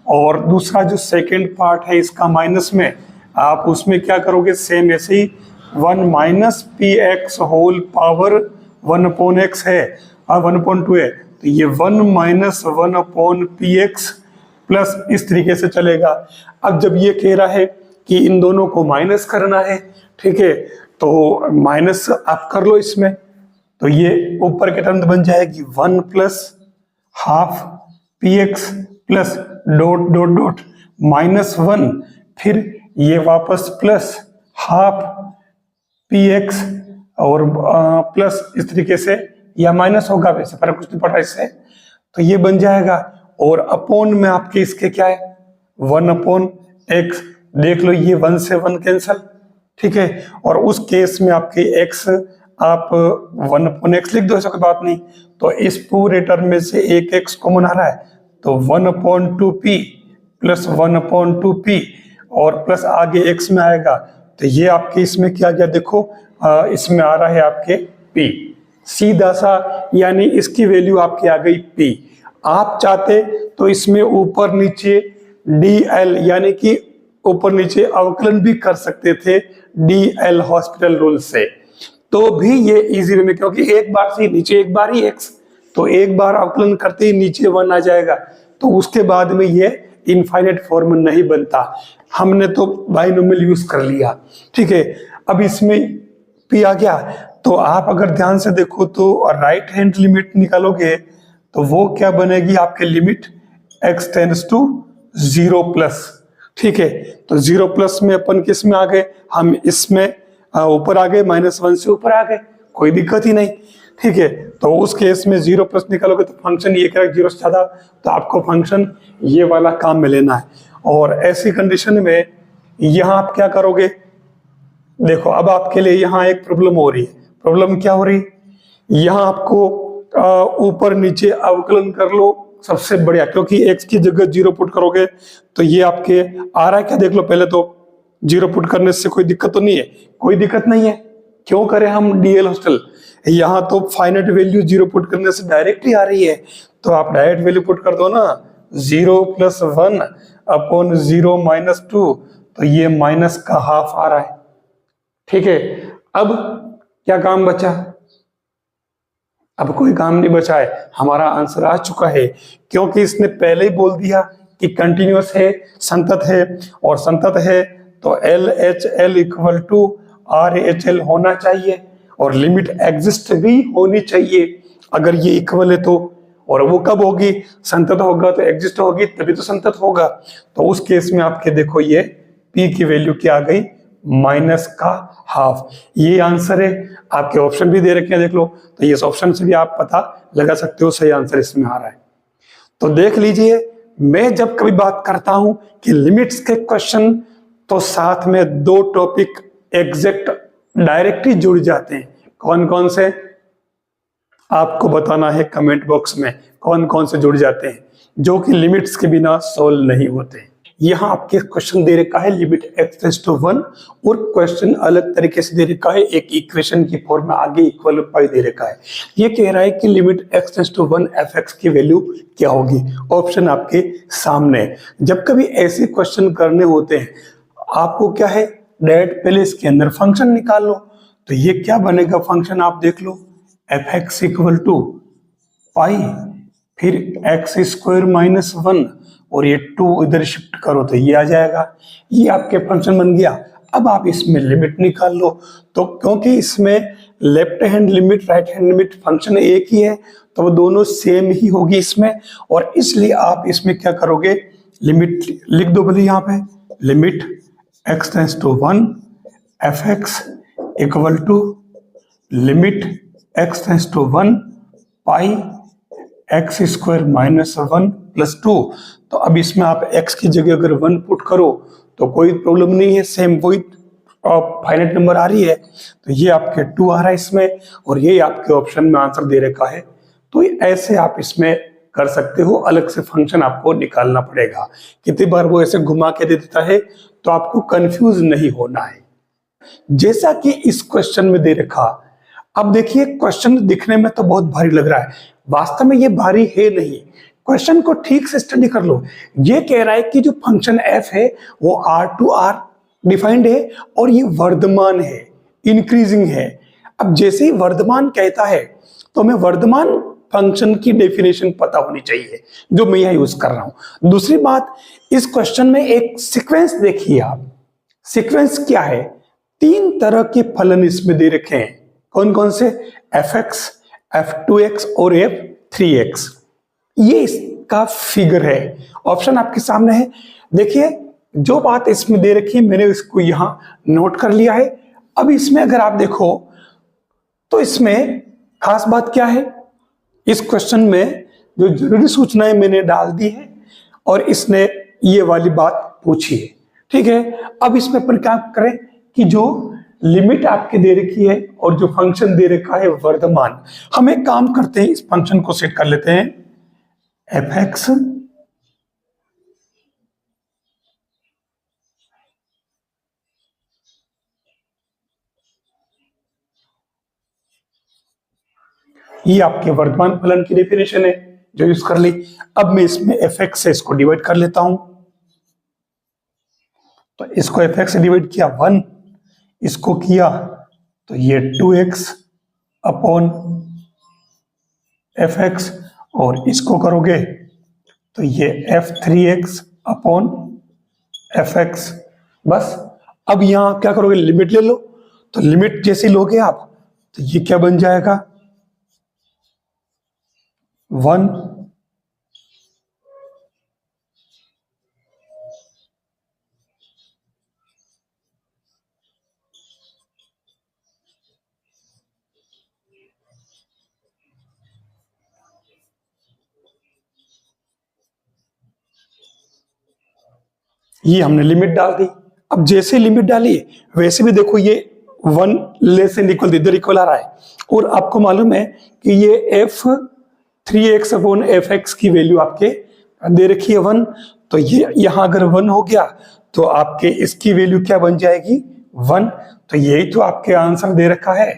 और दूसरा जो सेकेंड पार्ट है इसका माइनस में, आप उसमें क्या करोगे, सेम ऐसे ही 1 minus px whole power 1/x है और 1/2 है, तो ये 1 माइनस 1/px प्लस इस तरीके से चलेगा। अब जब ये कह रहा है कि इन दोनों को माइनस करना है, ठीक है, तो माइनस आप कर लो इसमें, तो ये ऊपर के टर्म बन जाएगी 1 plus half px plus dot dot dot -1, फिर ये वापस प्लस हाफ px और प्लस इस तरीके से, या माइनस होगा, वैसे फर्क कुछ नहीं पड़ रहा इससे, तो ये बन जाएगा। और अपोन में आपके इसके क्या है, 1/x, देख लो ये 1 से 1 कैंसल, ठीक है, और उस केस में आपके x आप 1/x लिख दो, ऐसा कोई बात नहीं। तो इस पूरे टर्म में से एक x कॉमन आ रहा है, तो 1/2p प्लस 1/2p और प्लस आगे x में आएगा, तो ये आपके इसमें क्या गया देखो, इसमें आ रहा है आपके p सीधा सा, यानी इसकी वैल्यू आपकी आ गई p। आप चाहते तो इसमें ऊपर नीचे dl यानी कि ऊपर नीचे अवकलन भी कर सकते थे dl हॉस्पिटल रूल से, तो भी ये इजी वे में, क्योंकि एक बार से नीचे एक बार ही x, तो एक बार अवकलन करते ही नीचे 1 आ जाएगा, तो उसके बाद में ये इनफाइनाइट फॉर्म नहीं बनता। हमने तो बाइनोमियल यूज कर लिया, ठीक है। अब इसमें p आ गया, तो आप अगर ध्यान से देखो तो राइट हैंड लिमिट निकालोगे तो वो क्या बनेगी आपके limit x tends to 0 plus, ठीक है। तो 0 प्लस में अपन किस में आ गए, हम इसमें ऊपर आ गए, -1 से ऊपर आ गए, कोई दिक्कत ही नहीं, ठीक है। तो उस केस में 0 प्लस निकालोगे तो फंक्शन ये करेगा 0 से ज्यादा, तो आपको फंक्शन ये वाला काम में लेना है। और ऐसी कंडीशन में यहां आप क्या करोगे, देखो अब आपके लिए यहां एक प्रॉब्लम हो रही है। प्रॉब्लम क्या हो रही, यहां आपको ऊपर नीचे अवकलन कर लो, सबसे बढ़िया, क्योंकि x की जगह 0 पुट करोगे तो ये आपके आ रहा है क्या देख लो पहले तो। 0 पुट करने से कोई दिक्कत तो नहीं है, कोई दिक्कत नहीं है, क्यों करें हम डीएल हॉस्टल, यहाँ तो फाइनाइट वैल्यू 0 पुट करने से डायरेक्ट ही आ रही है, तो आप डायरेक्ट वैल्यू पुट कर दो ना, 0 + 1 अपॉन 0 - 2, तो ये माइनस का हाफ आ रहा है, ठीक है। अब क्या काम बचा, अब कोई काम नहीं बचा है, हमारा आंसर आ चुका है, क्योंकि इसने पहले ही बोल दिया कि कंटिन्यूअस है, संतत है, और संतत है तो LHL = RHL होना चाहिए, और लिमिट एग्जिस्ट भी होनी चाहिए अगर ये इक्वल है तो। और वो कब होगी, संतत होगा तो एग्जिस्ट होगी तभी तो संतत होगा। तो उस केस में आपके देखो ये p की वैल्यू क्या आ गई, -½ ये आंसर है। आपके ऑप्शन भी दे रखे हैं देख लो, तो इस ऑप्शन से भी आप पता लगा सकते हो सही आंसर इसमें आ रहा है। तो देख लीजिए, मैं जब कभी बात करता हूं कि लिमिट्स के क्वेश्चन, तो साथ में 2 टॉपिक एग्जैक्ट डायरेक्टली जुड़ जाते हैं। कौन कौन से आपको बताना है कमेंट बॉक्स में, कौन कौन से जुड़ जाते हैं जो कि लिमिट्स के बिना सोल्व नहीं होते। यहां आपके क्वेश्चन दे रखा है लिमिट x टेंड्स टू 1, और क्वेश्चन अलग तरीके से दे रखा है, एक इक्वेशन की फॉर्म में आगे इक्वल पाई दे रखा है। ये कह रहा है कि limit x tends to 1 f(x) की वैल्यू क्या होगी। ऑप्शन आपके सामने। जब कभी ऐसे क्वेश्चन करने होते हैं, आपको क्या है, डायरेक्ट पहले इसके अंदर फंक्शन निकाल लो, तो ये क्या बनेगा फंक्शन आप देख लो, f(x) = पाई, फिर x² - 1, और ये 2 इधर शिफ्ट करो तो ये आ जाएगा, ये आपके फंक्शन बन गया। अब आप इसमें लिमिट निकाल लो, तो क्योंकि इसमें left hand limit right hand limit function एक ही है, तो वो दोनों सेम ही होगी इसमें, और इसलिए आप इसमें क्या करोगे, लिमिट लिख दो भले यहाँ पे, limit x tends to 1 f(x) = limit x tends to 1 pi x² - 1 + 2। तो अब इसमें आप x की जगह अगर 1 पुट करो तो कोई प्रॉब्लम नहीं है, सेम वही फाइनाइट नंबर आ रही है, तो ये आपके 2 आ रहा है इसमें, और ये आपके ऑप्शन में आंसर दे रखा है। तो ऐसे आप इसमें कर सकते हो, अलग से फंक्शन आपको निकालना पड़ेगा। कितनी बार वो ऐसे घुमा के दे देता है तो आपको कंफ्यूज नहीं होना है, जैसा कि इस क्वेश्चन में दे रखा। अब देखिए, क्वेश्चन दिखने में तो बहुत भारी लग रहा है, वास्तव में ये भारी है नहीं। क्वेश्चन को ठीक से स्टडी कर लो। ये कह रहा है कि जो फंक्शन f है वो R डिफाइंड है, और ये वर्धमान है, इंक्रीजिंग है। अब जैसे ही वर्धमान कहता है तो हमें वर्धमान फंक्शन की डेफिनेशन पता होनी चाहिए, जो मैं यहां यूज कर रहा हूं। दूसरी बात, इस क्वेश्चन में एक सीक्वेंस देखिए आप। सीक्वेंस क्या है, 3 तरह के फलन इसमें दे रखे हैं। कौन कौन से, f(x), f(2x) और f(3x). ये इसका फिगर है, ऑप्शन आपके सामने है। देखिए, जो बात इसमें दे रखी है मैंने इसको यहां नोट कर लिया है। अब इसमें अगर आप देखो तो इसमें खास बात क्या है, इस क्वेश्चन में जो जरूरी सूचनाएं मैंने डाल दी है और इसने ये वाली बात पूछी है, ठीक है। अब इसमें अपन क्या करें कि जो लिमिट आपके दे रखी है और जो फंक्शन दे रखा है वर्धमान, हम एक काम करते हैं, इस फंक्शन को सेट कर लेते हैं f(x) ये आपके वर्तमान फलन की डेफिनेशन है जो यूज कर ली। अब मैं इसमें fx से इसको डिवाइड कर लेता हूं, तो इसको fx से डिवाइड किया 1, इसको किया तो ये 2x अपॉन fx, और इसको करोगे तो ये f3x अपॉन fx। बस अब यहां क्या करोगे, लिमिट ले लो, तो लिमिट जैसे लोगे आप तो ये क्या बन जाएगा 1, ये हमने लिमिट डाल दी। अब जैसे लिमिट डाली वैसे भी देखो ये 1 लेस देन इक्वल इधर इक्वल आ रहा है, और आपको मालूम है कि ये f3x अपॉन fx की वैल्यू आपके दे रखी है 1, तो ये यहां अगर 1 हो गया तो आपके इसकी वैल्यू क्या बन जाएगी 1, तो यही तो आपके आंसर दे रखा है।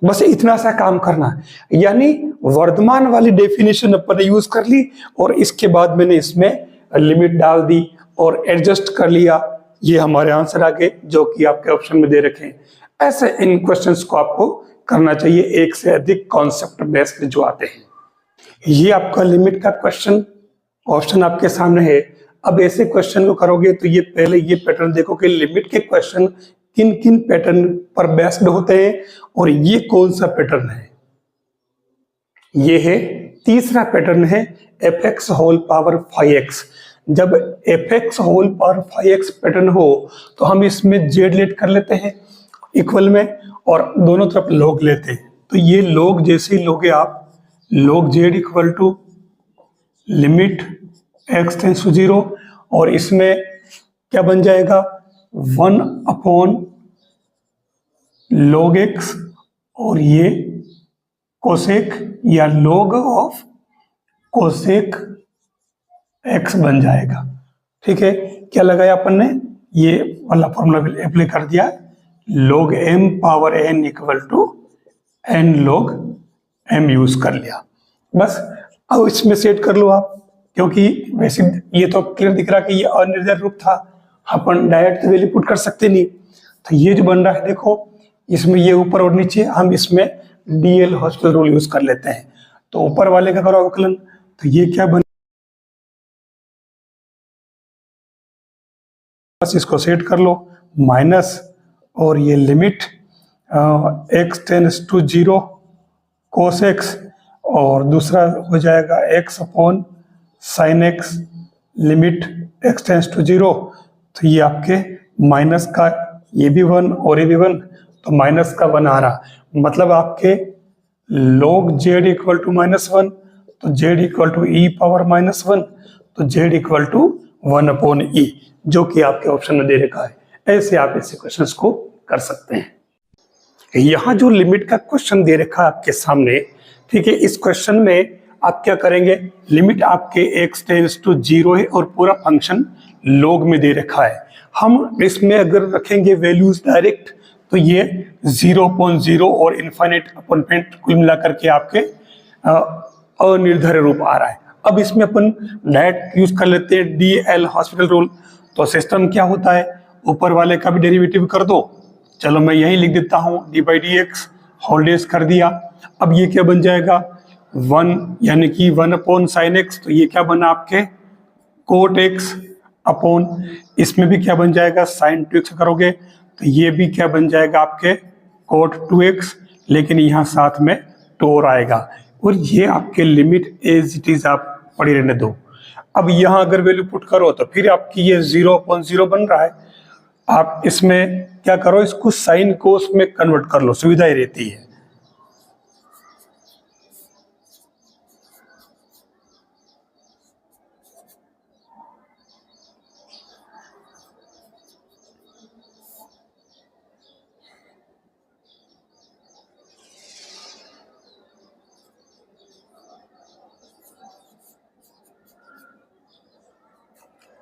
बस इतना सा काम करना है, यानी वर्तमान वाली डेफिनेशन अपन ने यूज कर ली और इसके बाद मैंने इसमें लिमिट डाल दी और एडजस्ट कर लिया, ये हमारे आंसर आ गए जो कि आपके ऑप्शन में दे रखे हैं। ऐसे इन क्वेश्चंस को आपको करना चाहिए, एक से अधिक कॉन्सेप्ट बेस्ड जो आते हैं। ये आपका लिमिट का क्वेश्चन ऑप्शन आपके सामने है। अब ऐसे क्वेश्चन को करोगे तो ये पहले ये पैटर्न देखो कि लिमिट के क्वेश्चन किन किन पैटर्न पर बेस्ड होते हैं और ये कौन सा पैटर्न है। ये है तीसरा पैटर्न है fx होल पावर 5x। जब fx whole power 5x pattern हो तो हम इसमें z लेट कर लेते हैं इक्वल में और दोनों तरफ log लेते हैं। तो ये log जैसे ही लोगे आप log z equal to limit x tends to 0, और इसमें क्या बन जाएगा 1 अपॉन log x, और ये कोसेक या log ऑफ कोसेक x बन जाएगा। ठीक है, क्या लगाया अपन ने, ये वाला फॉर्मूला अप्लाई कर दिया, log m power n equal to n log m use कर लिया। बस अब इसमें सेट कर लो आप, क्योंकि वैसे ये तो क्लियर दिख रहा कि ये अनिर्धारित रूप था, अपन डायरेक्ट वैल्यू पुट कर सकते नहीं। तो ये जो बन रहा है देखो, इसमें ये ऊपर और नीचे हम इसमें डीएल हॉस्पिटल रूल यूज कर लेते हैं। तो ऊपर वाले का करो अवकलन, तो ये क्या बन, बस इसको सेट कर लो माइनस, और ये limit x tends to 0 cos x, और दूसरा हो जाएगा x upon sine x limit x tends to 0। तो ये आपके माइनस का ये भी 1 और ये भी 1, तो माइनस का 1 आ रहा, मतलब आपके log z इक्वल टू -1, तो z equal to e power -1, तो z equal to 1 upon e, जो कि आपके ऑप्शन में दे रखा है। ऐसे आप ऐसे क्वेश्चंस को कर सकते हैं। यहाँ जो लिमिट का क्वेश्चन दे रखा है आपके सामने, ठीक है, इस क्वेश्चन में आप क्या करेंगे, लिमिट आपके x टेंस टू 0 है और पूरा फंक्शन log में दे रखा है। हम इसमें अगर रखेंगे वैल्यूज डायरेक्ट तो ये 0.0 और इनफाइनाइट अपॉन इनफाइनाइट कुल मिलाकर के आपके अनिर्धारित रूप आ रहा है। अब इसमें अपन डायरेक्ट यूज कर लेते हैं डीएल हॉस्पिटल रूल। तो सिस्टम क्या होता है, ऊपर वाले का भी डेरिवेटिव कर दो, चलो मैं यही लिख देता हूँ d/dx होल डेज कर दिया। अब ये क्या बन जाएगा 1, यानी कि 1 अपॉन साइन x, तो ये क्या बना आपके कोट x अपॉन, इसमें भी क्या बन जाएगा साइन 2x करोगे तो ये भी क्या बन जाएगा आपके कोट 2x, लेकिन यहाँ साथ में 2 और आएगा, और ये आपके लिमिट एज इट इज आप पड़ी रहने दो। अब यहाँ अगर वैल्यू पुट करो तो फिर आपकी ये 0.0 बन रहा है। आप इसमें क्या करो, इसको साइन कोस में कन्वर्ट कर लो, सुविधा ही रहती है।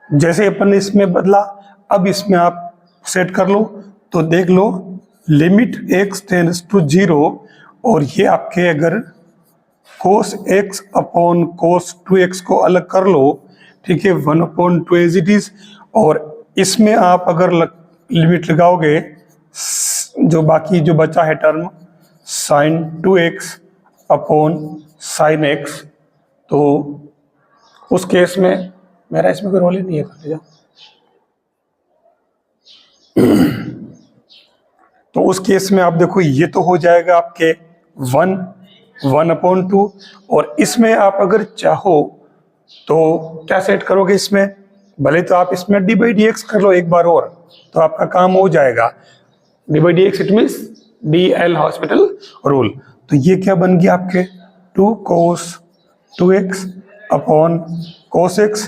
जैसे अपन ने इसमें बदला, अब इसमें आप सेट कर लो, तो देख लो लिमिट x टेंस टू 0 और ये आपके अगर cos x upon cos 2x को अलग कर लो, ठीक है, 1/2 एज इट इज, और इसमें आप अगर लिमिट लगाओगे जो बाकी जो बचा है term sin 2x upon sin x, तो उस केस में मेरा इसमें कोई रोल ही नहीं है, कर लिया। तो उस केस में आप देखो ये तो हो जाएगा आपके 1/2, और इसमें आप अगर चाहो तो क्या सेट करोगे इसमें, भले तो आप इसमें d/dx कर लो एक बार और, तो आपका काम हो जाएगा। d/dx it means DL hospital rule. तो ये क्या बन गया आपके 2 cos 2x upon cos x।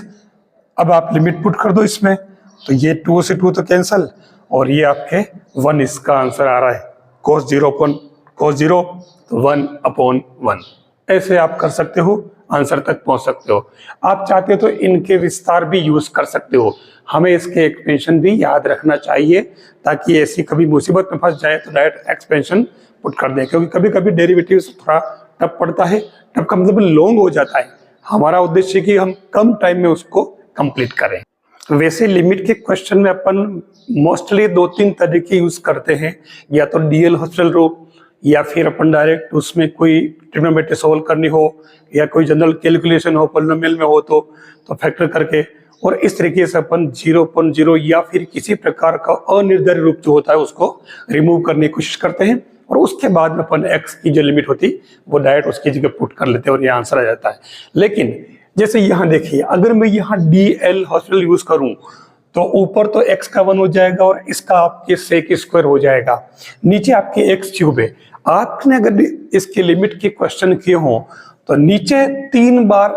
अब आप लिमिट पुट कर दो इसमें, तो ये 2 से 2 तो कैंसल, और ये आपके 1 इसका आंसर आ रहा है। cos 0 अपॉन cos 0 तो 1/1। ऐसे आप कर सकते हो, आंसर तक पहुंच सकते हो। आप चाहते हो तो इनके विस्तार भी यूज कर सकते हो। हमें इसके एक्सपेंशन भी याद रखना चाहिए, ताकि ऐसी कभी मुसीबत में फंस जाए तो डायरेक्ट एक्सपेंशन पुट कर दें, क्योंकि कभी कभी डेरिवेटिव थोड़ा टफ पड़ता है। टफ का मतलब लॉन्ग हो जाता है। हमारा उद्देश्य कि हम कम टाइम में उसको कंप्लीट करें। वैसे लिमिट के क्वेश्चन में अपन मोस्टली 2-3 तरीके यूज करते हैं, या तो डीएल हॉस्पिटल रूल, या फिर अपन डायरेक्ट उसमें कोई ट्रिग्नोमेट्री सोल्व करनी हो, या कोई जनरल कैलकुलेशन हो, पॉलिनोमियल में हो तो फैक्टर करके, और इस तरीके से अपन 0/0 या फिर किसी प्रकार का अनिर्धारित रूप जो होता है उसको रिमूव करने की कोशिश करते हैं, और उसके बाद में अपन x की जो लिमिट होती वो डायरेक्ट उसकी जगह पुट कर लेते हैं और ये आंसर आ जाता है। लेकिन जैसे यहाँ देखिए, अगर मैं यहाँ DL हॉस्पिटल यूज करूं तो ऊपर तो x का 1 हो जाएगा और इसका आपके sec स्क्वायर हो जाएगा, नीचे आपके x³ है। आपने अगर इसके लिमिट के क्वेश्चन किए हो तो नीचे 3 बार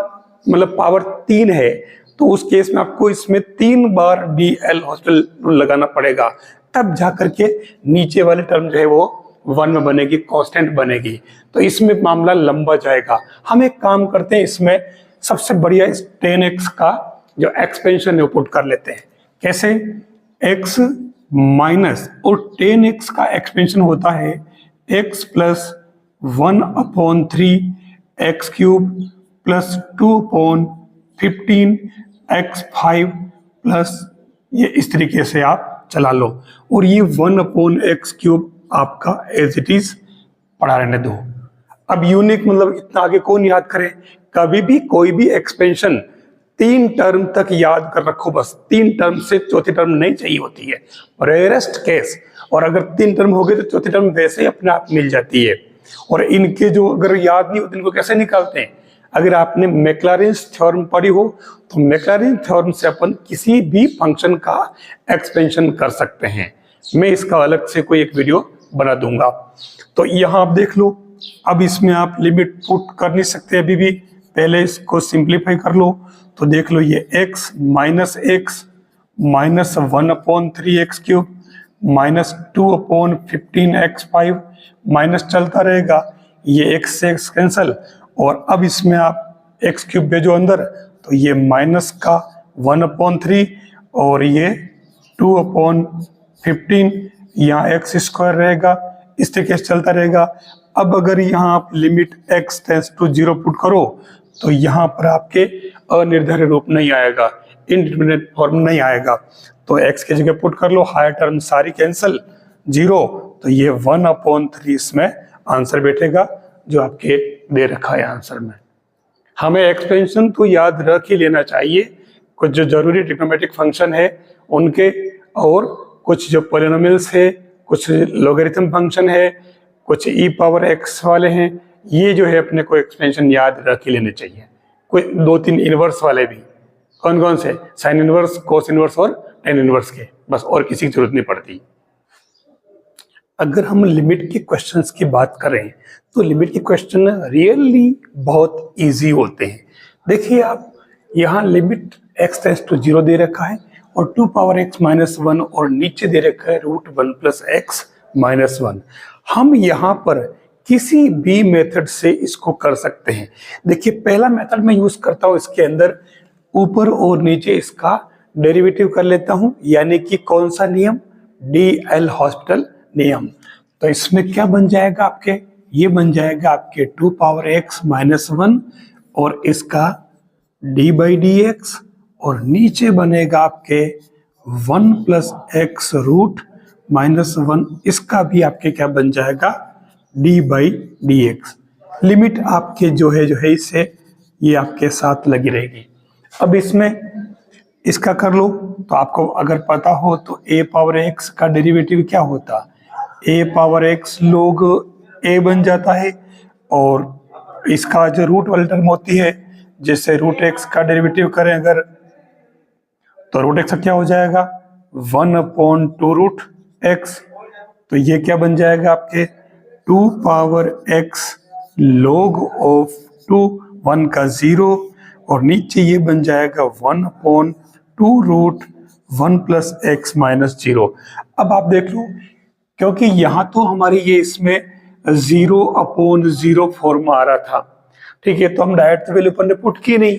मतलब पावर 3 है, तो उस केस में आपको इसमें 3 बार DL हॉस्पिटल लगाना पड़ेगा, तब जाकर के नीचे वाले टर्म जो है वो 1 में बनेगी, कांस्टेंट बनेगी। तो इसमें मामला लंबा जाएगा। हम एक काम करते हैं, इसमें सबसे बढ़िया इस 10x का जो एक्सपेंशन है वो पुट कर लेते हैं। कैसे? x माइनस और 10x का एक्सपेंशन होता है x plus 1/3 x³ plus 2/15 x5 plus, ये इस तरीके से आप चला लो, और ये 1/x³ आपका एज इट इज पढ़ा रहने दो। अब यूनिक मतलब इतना आगे कौन याद करे, कभी भी कोई भी एक्सपेंशन 3 टर्म तक याद कर रखो, बस 3 टर्म से चौथी टर्म नहीं चाहिए होती है, रेयरेस्ट केस। और अगर 3 टर्म हो गए तो चौथी टर्म वैसे ही अपने आप मिल जाती है। और इनके जो अगर याद नहीं होते इनको कैसे निकालते हैं, अगर आपने मैक्लॉरिन्स थ्योरम पढ़ी हो तो मैक्लॉरिन थ्योरम से अपन किसी भी फंक्शन का एक्सपेंशन कर सकते हैं। मैं इसका अलग से कोई एक वीडियो बना दूंगा। तो यहाँ आप देख लो, अब इसमें आप लिमिट पुट कर नहीं सकते अभी भी, पहले इसको सिंप्लीफाई कर लो। तो देख लो ये x minus x minus 1/3 x³ minus 2/15 x5 minus चलता रहेगा, ये x से x कैंसल, और अब इसमें आप x³ भेजो अंदर, तो ये माइनस का 1/3 और ये 2/15, यहाँ x² रहेगा, इस तरीके से चलता रहेगा। अब अगर यहाँ आप limit x tends to 0 put करो तो यहाँ पर आपके अनिर्धारित रूप नहीं आएगा, इंडिटरमिनेट फॉर्म नहीं आएगा। तो x की जगह पुट कर लो, हायर टर्म सारी कैंसल, 0, तो ये 1/3 इसमें आंसर बैठेगा जो आपके दे रखा है आंसर में। हमें एक्सपेंशन तो याद रख ही लेना चाहिए, कुछ जो जरूरी ट्रिग्नोमेट्रिक फंक्शन है उनके, और कुछ जो पॉलिनोमियल्स है, कुछ लॉगरिथम फंक्शन है, कुछ e⁻x वाले हैं, ये जो है अपने को एक्सपेंशन याद रख ही लेने चाहिए। कोई 2-3 इनवर्स वाले भी, कौन कौन से, साइन इनवर्स, कोस इनवर्स और टेन इनवर्स के, बस और किसी की जरूरत नहीं पड़ती। अगर हम लिमिट के क्वेश्चंस की बात करें तो लिमिट के क्वेश्चन रियली बहुत इजी होते हैं। देखिए आप यहाँ लिमिट x टेंड्स टू 0 दे रखा है और 2⁻x - 1 और नीचे दे रखा है √1 + x - 1। हम यहाँ पर किसी भी मेथड से इसको कर सकते हैं। देखिए पहला मेथड मैं यूज करता हूँ, इसके अंदर ऊपर और नीचे इसका डेरिवेटिव कर लेता हूँ, यानी कि कौन सा नियम, DL हॉस्पिटल नियम। तो इसमें क्या बन जाएगा आपके ये बन जाएगा आपके 2 पावर x माइनस 1 और इसका d बाई डी एक्स, और नीचे बनेगा आपके 1 प्लस एक्स रूट माइनस 1, इसका भी आपके क्या बन जाएगा d by D x. Limit आपके जो है इससे ये आपके साथ लगी रहेगी। अब इसमें इसका कर लो, तो आपको अगर पता हो तो a पावर x का डेरिवेटिव क्या होता, a पावर x लोग a बन जाता है, और इसका जो रूट वाली टर्म होती है, जैसे रूट x का डेरिवेटिव करें अगर, तो रूट x का क्या हो जाएगा 1/2 रूट x, तो ये क्या बन जाएगा आपके 2 पावर x log ऑफ 2, 1 का 0, और नीचे ये बन जाएगा 1/2 रूट 1 प्लस एक्स माइनस 0। अब आप देख लो, क्योंकि यहाँ तो हमारी ये इसमें 0/0 फॉर्म आ रहा था, ठीक है, तो हम डायरेक्ट वैल्यू अपन ने पुट की नहीं,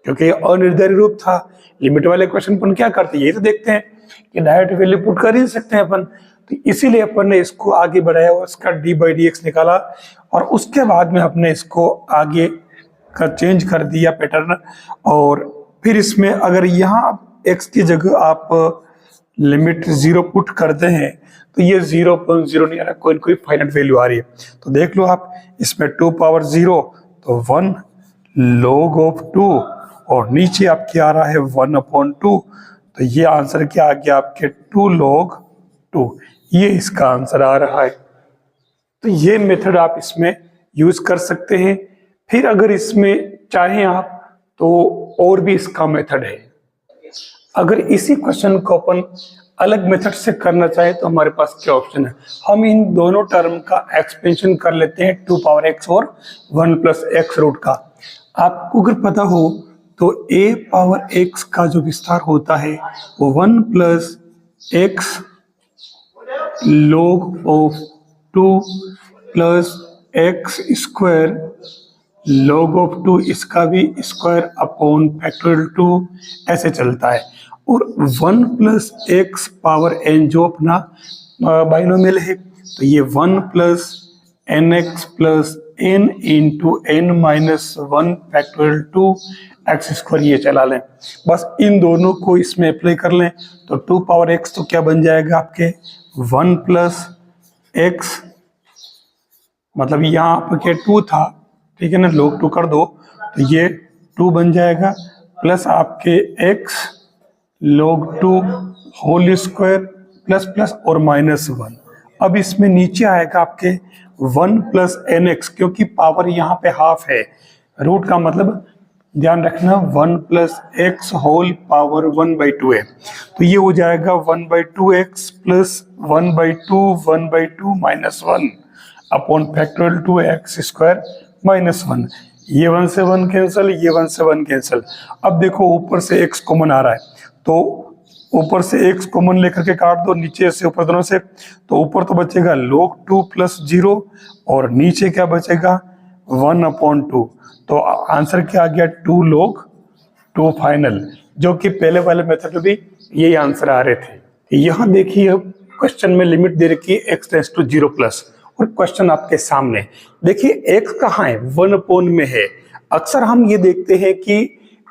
क्योंकि अनिर्धारित रूप था। लिमिट वाले क्वेश्चन अपन क्या करते हैं, ये तो देखते हैं कि डायरेक्ट वैल्यू पुट कर ही सकते हैं अपन, तो इसीलिए अपन ने इसको आगे बढ़ाया और इसका d बाई डी एक्स निकाला, और उसके बाद में हमने इसको आगे का चेंज कर दिया पैटर्न। और फिर इसमें अगर यहाँ x की जगह आप लिमिट 0 पुट करते हैं तो ये 0.0 नहीं आ रहा, कोई फाइनाइट वैल्यू आ रही है। तो देख लो आप, इसमें 2 पावर 0 तो 1 log ऑफ 2, और नीचे आपके आ रहा है 1/2, तो ये आंसर क्या आ गया आपके 2 log 2, ये इसका आंसर आ रहा है। तो ये मेथड आप इसमें यूज कर सकते हैं। फिर अगर इसमें चाहें आप तो और भी इसका मेथड है। अगर इसी क्वेश्चन को अपन अलग मेथड से करना चाहे तो हमारे पास क्या ऑप्शन है, हम इन दोनों टर्म का एक्सपेंशन कर लेते हैं 2 पावर x और 1 प्लस एक्स रूट का। आपको अगर पता हो तो a पावर x का जो विस्तार होता है वो 1 plus x log of 2 plus x square log of 2, इसका भी स्क्वायर अपॉन फैक्टोरियल 2 ऐसे चलता है। और 1 प्लस एक्स पावर n जो अपना बाइनोमियल है, तो ये 1 plus N X plus N into N minus 1 factorial 2 X square, ये चला लें, बस इन दोनों को इसमें अप्लाई कर लें। तो 2 पावर x तो क्या बन जाएगा आपके 1 प्लस एक्स, मतलब यहाँ आपके 2 था, ठीक है ना, log 2 कर दो तो ये 2 बन जाएगा, प्लस आपके x log 2 whole square plus plus और माइनस 1। अब इसमें नीचे आएगा आपके 1 प्लस एन एक्स, क्योंकि पावर यहाँ पे हाफ है, रूट का मतलब ध्यान रखना 1 प्लस एक्स होल पावर 1/2 है, तो ये हो जाएगा 1/2 x plus 1/2 1/2 minus 1 upon factorial 2 X square minus 1। ये 1 से 1 कैंसिल, ये 1 से 1 कैंसिल। अब देखो ऊपर से x कॉमन आ रहा है, तो ऊपर से x कॉमन लेकर के काट दो, नीचे से ऊपर दोनों से, तो ऊपर तो बचेगा log 2 प्लस 0 और नीचे क्या बचेगा 1/2, तो आंसर क्या आ गया 2 log 2 फाइनल, जो कि पहले वाले मेथड में भी यही आंसर आ रहे थे। यहाँ देखिए क्वेश्चन में लिमिट दे रखी है x टेंड्स टू 0 प्लस, और क्वेश्चन आपके सामने देखिए x कहाँ है 1/, में है। अक्सर हम ये देखते हैं कि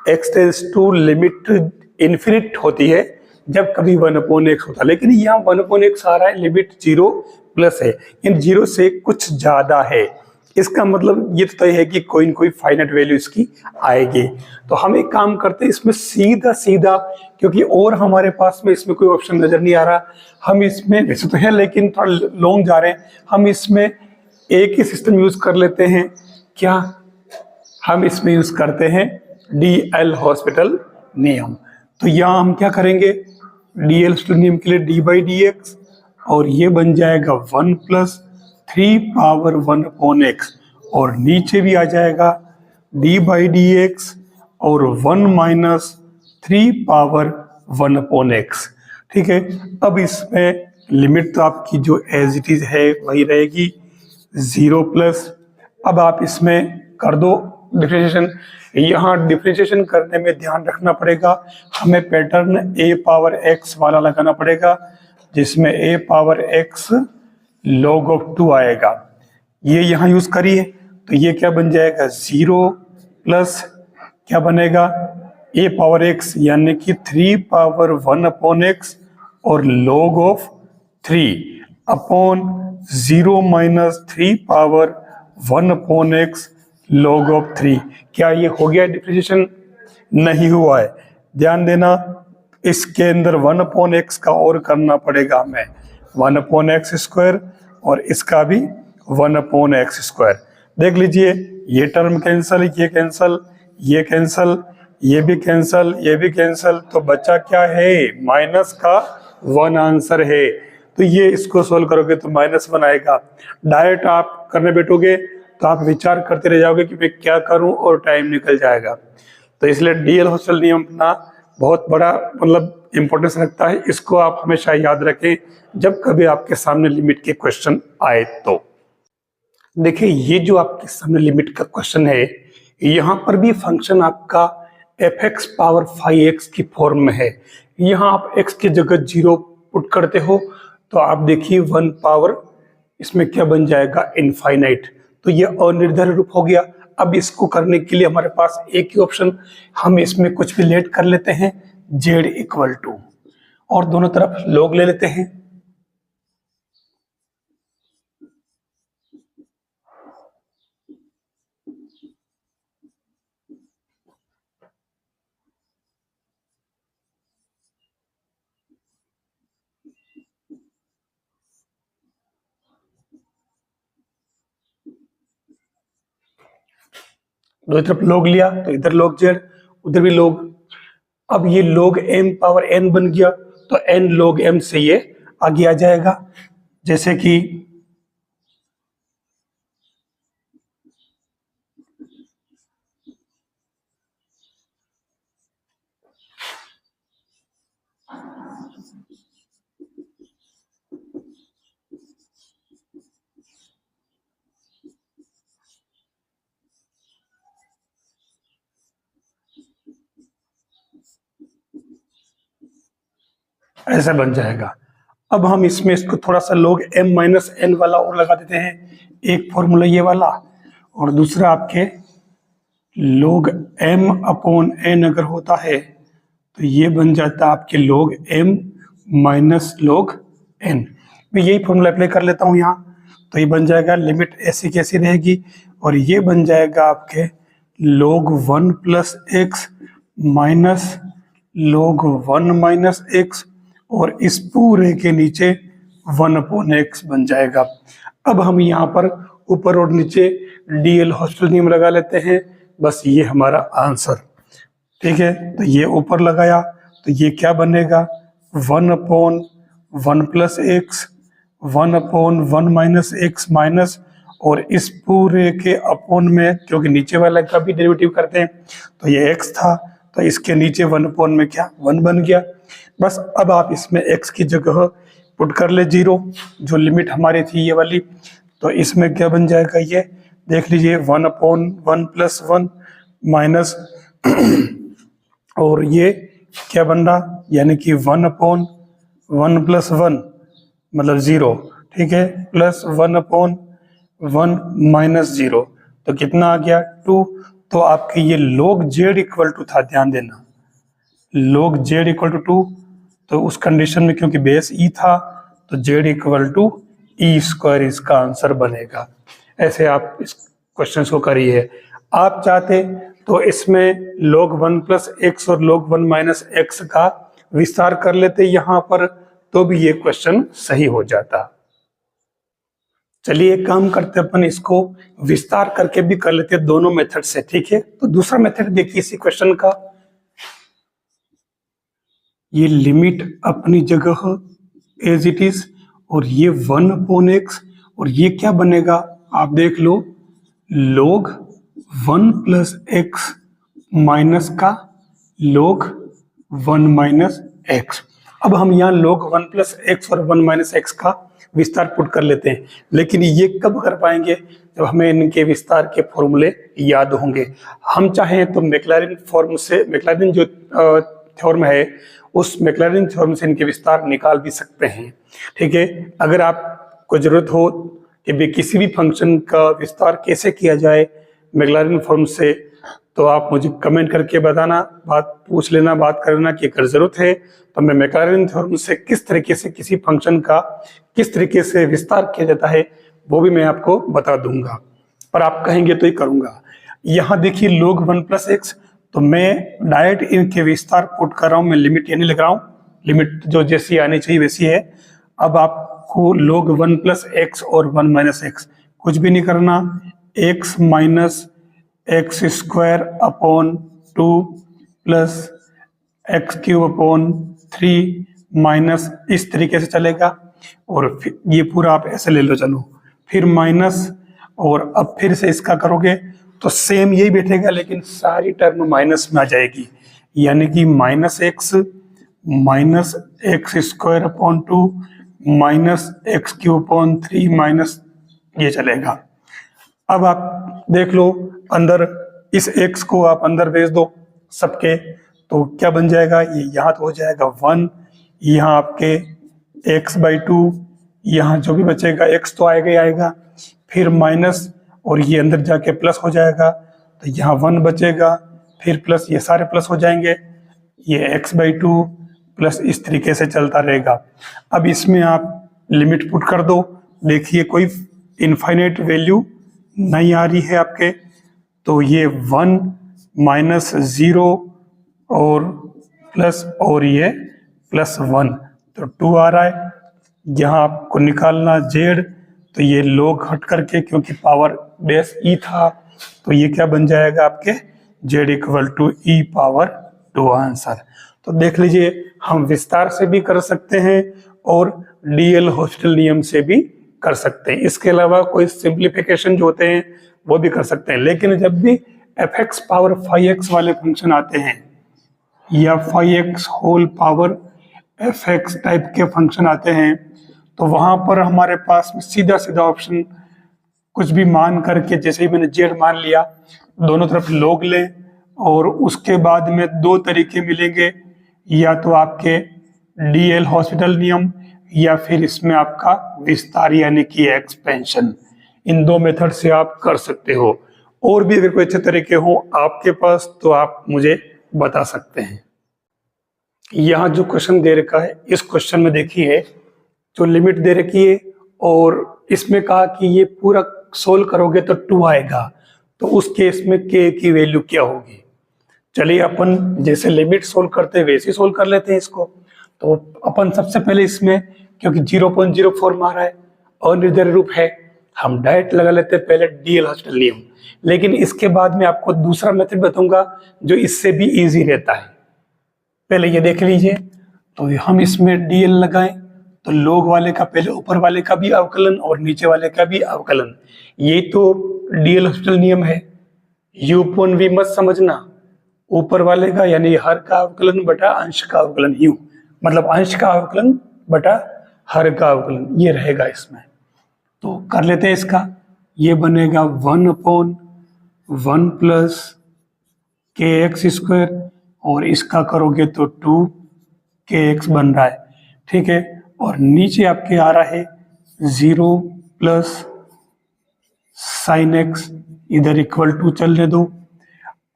x tends to limit infinite होती है जब कभी 1/x होता है, लेकिन यहाँ 1/x आ रहा है, लिमिट 0 प्लस है, इन 0 से कुछ ज्यादा है, इसका मतलब ये तय है कि कोई न कोई फाइनाइट वैल्यू इसकी आएगी। तो हम एक काम करते हैं इसमें सीधा सीधा, क्योंकि और हमारे पास में इसमें कोई ऑप्शन नजर नहीं आ रहा, हम इसमें वैसे तो है लेकिन थोड़ा लॉन्ग जा रहे हैं, हम इसमें एक ही सिस्टम यूज कर लेते हैं। क्या हम इसमें यूज करते हैं DL हॉस्पिटल नियम। तो यहाँ हम क्या करेंगे, DL हॉस्पिटल नियम के लिए d बाई डी एक्स, और ये बन जाएगा 1 प्लस 3 पावर 1/x, और नीचे भी आ जाएगा d बाई डी एक्स और 1 माइनस 3 पावर 1/x, ठीक है। अब इसमें लिमिट तो आपकी जो एज इट इज है वही रहेगी 0 प्लस। अब आप इसमें कर दो डिफरेंशिएशन। यहाँ डिफरेंशिएशन करने में ध्यान रखना पड़ेगा, हमें पैटर्न a पावर x वाला लगाना पड़ेगा, जिसमें a power x log of 2 आएगा। ये यहाँ यूज करिए तो ये क्या बन जाएगा 0 प्लस क्या बनेगा a पावर x यानी कि 3 पावर 1 अपॉन x और log of 3 upon 0 minus 3 power 1 upon x log of 3। क्या ये हो गया डिफरेंशिएशन? नहीं हुआ है, ध्यान देना। इसके अंदर 1 अपॉन एक्स का और करना पड़ेगा हमें, 1 अपॉन एक्स स्क्वायर और इसका भी 1 अपॉन एक्स स्क्वायर। देख लीजिए ये टर्म कैंसल, ये कैंसल, ये कैंसल, ये भी कैंसल, ये भी कैंसल, तो बचा क्या है? माइनस का 1 आंसर है। तो ये इसको सोल्व करोगे तो -1 आएगा। डायरेक्ट आप करने बैठोगे तो आप विचार करते रह जाओगे कि मैं क्या करूं और टाइम निकल जाएगा। तो इसलिए डीएल हॉस्टल नियम अपना बहुत बड़ा मतलब इंपॉर्टेंस रखता है। इसको आप हमेशा याद रखें जब कभी आपके सामने लिमिट के क्वेश्चन आए तो। देखिए ये जो आपके सामने लिमिट का क्वेश्चन है, यहाँ पर भी फंक्शन आपका fx पावर 5x की फॉर्म में है। यहाँ आप x की जगह 0 पुट करते हो तो आप देखिए 1 पावर इसमें क्या बन जाएगा? इनफाइनाइट। तो ये अनिर्धारित रूप हो गया। अब इसको करने के लिए हमारे पास एक ही ऑप्शन, हम इसमें कुछ भी लेट कर लेते हैं z इक्वल टू और दोनों तरफ log ले लेते हैं। दोनों तरफ log लिया तो इधर log z, उधर भी log। अब ये log m पावर n बन गया तो n log m से ये आगे आ जाएगा। जैसे कि ऐसा बन जाएगा। अब हम इसमें इसको थोड़ा सा log m माइनस n वाला और लगा देते हैं, एक फॉर्मूला ये वाला और दूसरा आपके log m अपॉन n अगर होता है तो ये बन जाता है आपके log m minus log n। मैं यही फॉर्मूला अप्लाई कर लेता हूँ यहाँ, तो ये बन जाएगा लिमिट ऐसी कैसी रहेगी और ये बन जाएगा आपके log 1 plus x minus log 1 minus x और इस पूरे के नीचे 1 अपॉन एक्स बन जाएगा। अब हम यहाँ पर ऊपर और नीचे डीएल हॉस्टल नियम लगा लेते हैं, बस ये हमारा आंसर। ठीक है, तो ये ऊपर लगाया तो ये क्या बनेगा? 1 upon 1 plus x, 1 upon 1 minus x minus और इस पूरे के अपॉन में, क्योंकि नीचे वाला का भी डेरिवेटिव करते हैं तो ये x था तो इसके नीचे 1 अपॉन में क्या 1 बन गया। बस अब आप इसमें x की जगह पुट कर ले 0, जो लिमिट हमारी थी ये वाली, तो इसमें क्या बन जाएगा? ये देख लीजिए 1 अपॉन 1 प्लस 1 माइनस और ये क्या बन रहा? यानी कि 1 अपॉन 1 प्लस 1 मतलब 0, ठीक है, प्लस 1 अपॉन 1 माइनस 0, तो कितना आ गया? 2। तो आपके ये log z इक्वल टू था, ध्यान देना, log z इक्वल टू 2, तो उस कंडीशन में क्योंकि बेस e था तो z equal to E square इसका आंसर बनेगा। ऐसे आप इस क्वेश्चन को करिए। आप चाहते तो इसमें log 1 प्लस एक्स और log 1 माइनस एक्स का विस्तार कर लेते यहाँ पर, तो भी ये क्वेश्चन सही हो जाता। चलिए एक काम करते अपन इसको विस्तार करके भी कर लेते हैं दोनों मेथड से, ठीक है। तो दूसरा मेथड देखिए इसी क्वेश्चन का, ये लिमिट अपनी जगह एज इट इज और ये 1 अपॉन एक्स और ये क्या बनेगा आप देख लो, log 1 प्लस एक्स माइनस का log 1 माइनस एक्स। अब हम यहाँ log 1 प्लस एक्स और 1 माइनस एक्स का विस्तार पुट कर लेते हैं, लेकिन ये कब कर पाएंगे? जब हमें इनके विस्तार के फॉर्मूले याद होंगे। हम चाहें तो मैक्लॉरिन फॉर्म से, मैक्लॉरिन जो थ्योरम है उस मैक्लॉरिन थ्योरम से इनके विस्तार निकाल भी सकते हैं, ठीक है। अगर आपको जरूरत हो कि भी किसी भी फंक्शन का विस्तार कैसे किया जाए मैक्लॉरिन फॉर्म से, तो आप मुझे कमेंट करके बताना, बात पूछ लेना, बात करना कि अगर जरूरत है तो मैं मैक्लॉरिन थ्योरम से किस तरीके से किसी फंक्शन का किस तरीके से विस्तार किया जाता है वो भी मैं आपको बता दूंगा, पर आप कहेंगे तो ही करूंगा। यहाँ देखिए log 1 + x, तो मैं डायरेक्ट इनके विस्तार पुट कर रहा हूँ, मैं लिमिट ये नहीं लग रहा हूँ, लिमिट जो जैसी आनी चाहिए वैसी है। अब आपको log 1 + x और 1 - x कुछ भी नहीं करना, x - x² / 2 + x³ / 3 इस तरीके से चलेगा, और फिर ये पूरा आप ऐसे ले लो, चलो फिर माइनस, और अब फिर से इसका करोगे तो सेम यही बैठेगा, लेकिन सारी टर्म माइनस में आ जाएगी, यानी कि -x - x² / 2 - x³ / 3 ये चलेगा। अब आप देख लो अंदर इस x को आप अंदर भेज दो सबके, तो क्या बन जाएगा, ये यहाँ तो हो जाएगा 1, यहाँ आपके x/2, यहाँ जो भी बचेगा x तो आएगा ही आएगा, फिर माइनस और ये अंदर जाके प्लस हो जाएगा, तो यहाँ 1 बचेगा, फिर प्लस, ये सारे प्लस हो जाएंगे, ये x/2 प्लस इस तरीके से चलता रहेगा। अब इसमें आप लिमिट पुट कर दो, देखिए कोई इनफाइनाइट वैल्यू नहीं आ रही है आपके, तो ये 1 - 0 और प्लस, और ये +1, तो 2 आ रहा है। यहाँ आपको निकालना z, तो ये log हट करके, क्योंकि पावर बेस e था, तो ये क्या बन जाएगा आपके z = e⁻², आंसर। तो देख लीजिए, हम विस्तार से भी कर सकते हैं और डीएल हॉस्पिटल नियम से भी कर सकते हैं। इसके अलावा कोई सिंप्लीफिकेशन जो होते हैं वो भी कर सकते हैं, लेकिन जब भी fx पावर 5x वाले फंक्शन आते हैं या 5x whole power fx type के फंक्शन आते हैं, तो वहां पर हमारे पास सीधा सीधा ऑप्शन कुछ भी मान करके, जैसे ही मैंने z मान लिया, दोनों तरफ log लें, और उसके बाद में दो तरीके मिलेंगे, या तो आपके डीएल हॉस्पिटल नियम या फिर इसमें आपका विस्तार यानी कि एक्सपेंशन। इन दो मेथड से आप कर सकते हो। और भी अगर कोई अच्छे तरीके हो आपके पास तो आप मुझे बता सकते हैं। यहाँ जो क्वेश्चन दे रखा है, इस क्वेश्चन में देखिए जो लिमिट दे रखी है, और इसमें कहा कि ये पूरा सोल्व करोगे तो 2 आएगा, तो उस केस में k की वैल्यू क्या होगी। चलिए अपन जैसे लिमिट सोल्व करते हैं वैसे सोल्व कर लेते हैं इसको। तो अपन सबसे पहले इसमें, क्योंकि 0.04 मारा है और निर्धारित रूप है, हम डायरेक्ट लगा लेते हैं पहले डीएल हॉस्पिटल नियम, लेकिन इसके बाद में आपको दूसरा मेथड बताऊंगा जो इससे भी इजी रहता है। पहले ये देख लीजिए, तो हम इसमें डीएल लगाएं तो लोग वाले का पहले ऊपर वाले का भी अवकलन और नीचे वाले का भी अवकलन, ये तो डीएल हॉस्पिटल नियम है। u/v मत समझना, ऊपर वाले का यानी हर का अवकलन बटा अंश का अवकलन, यू मतलब अंश का अवकलन बटा हर का अवकलन, ये रहेगा इसमें। तो कर लेते हैं इसका, ये बनेगा 1/1 + kx², और इसका करोगे तो 2kx बन रहा है, ठीक है। और नीचे आपके आ रहा है 0 + sin x, इधर = चलने दो।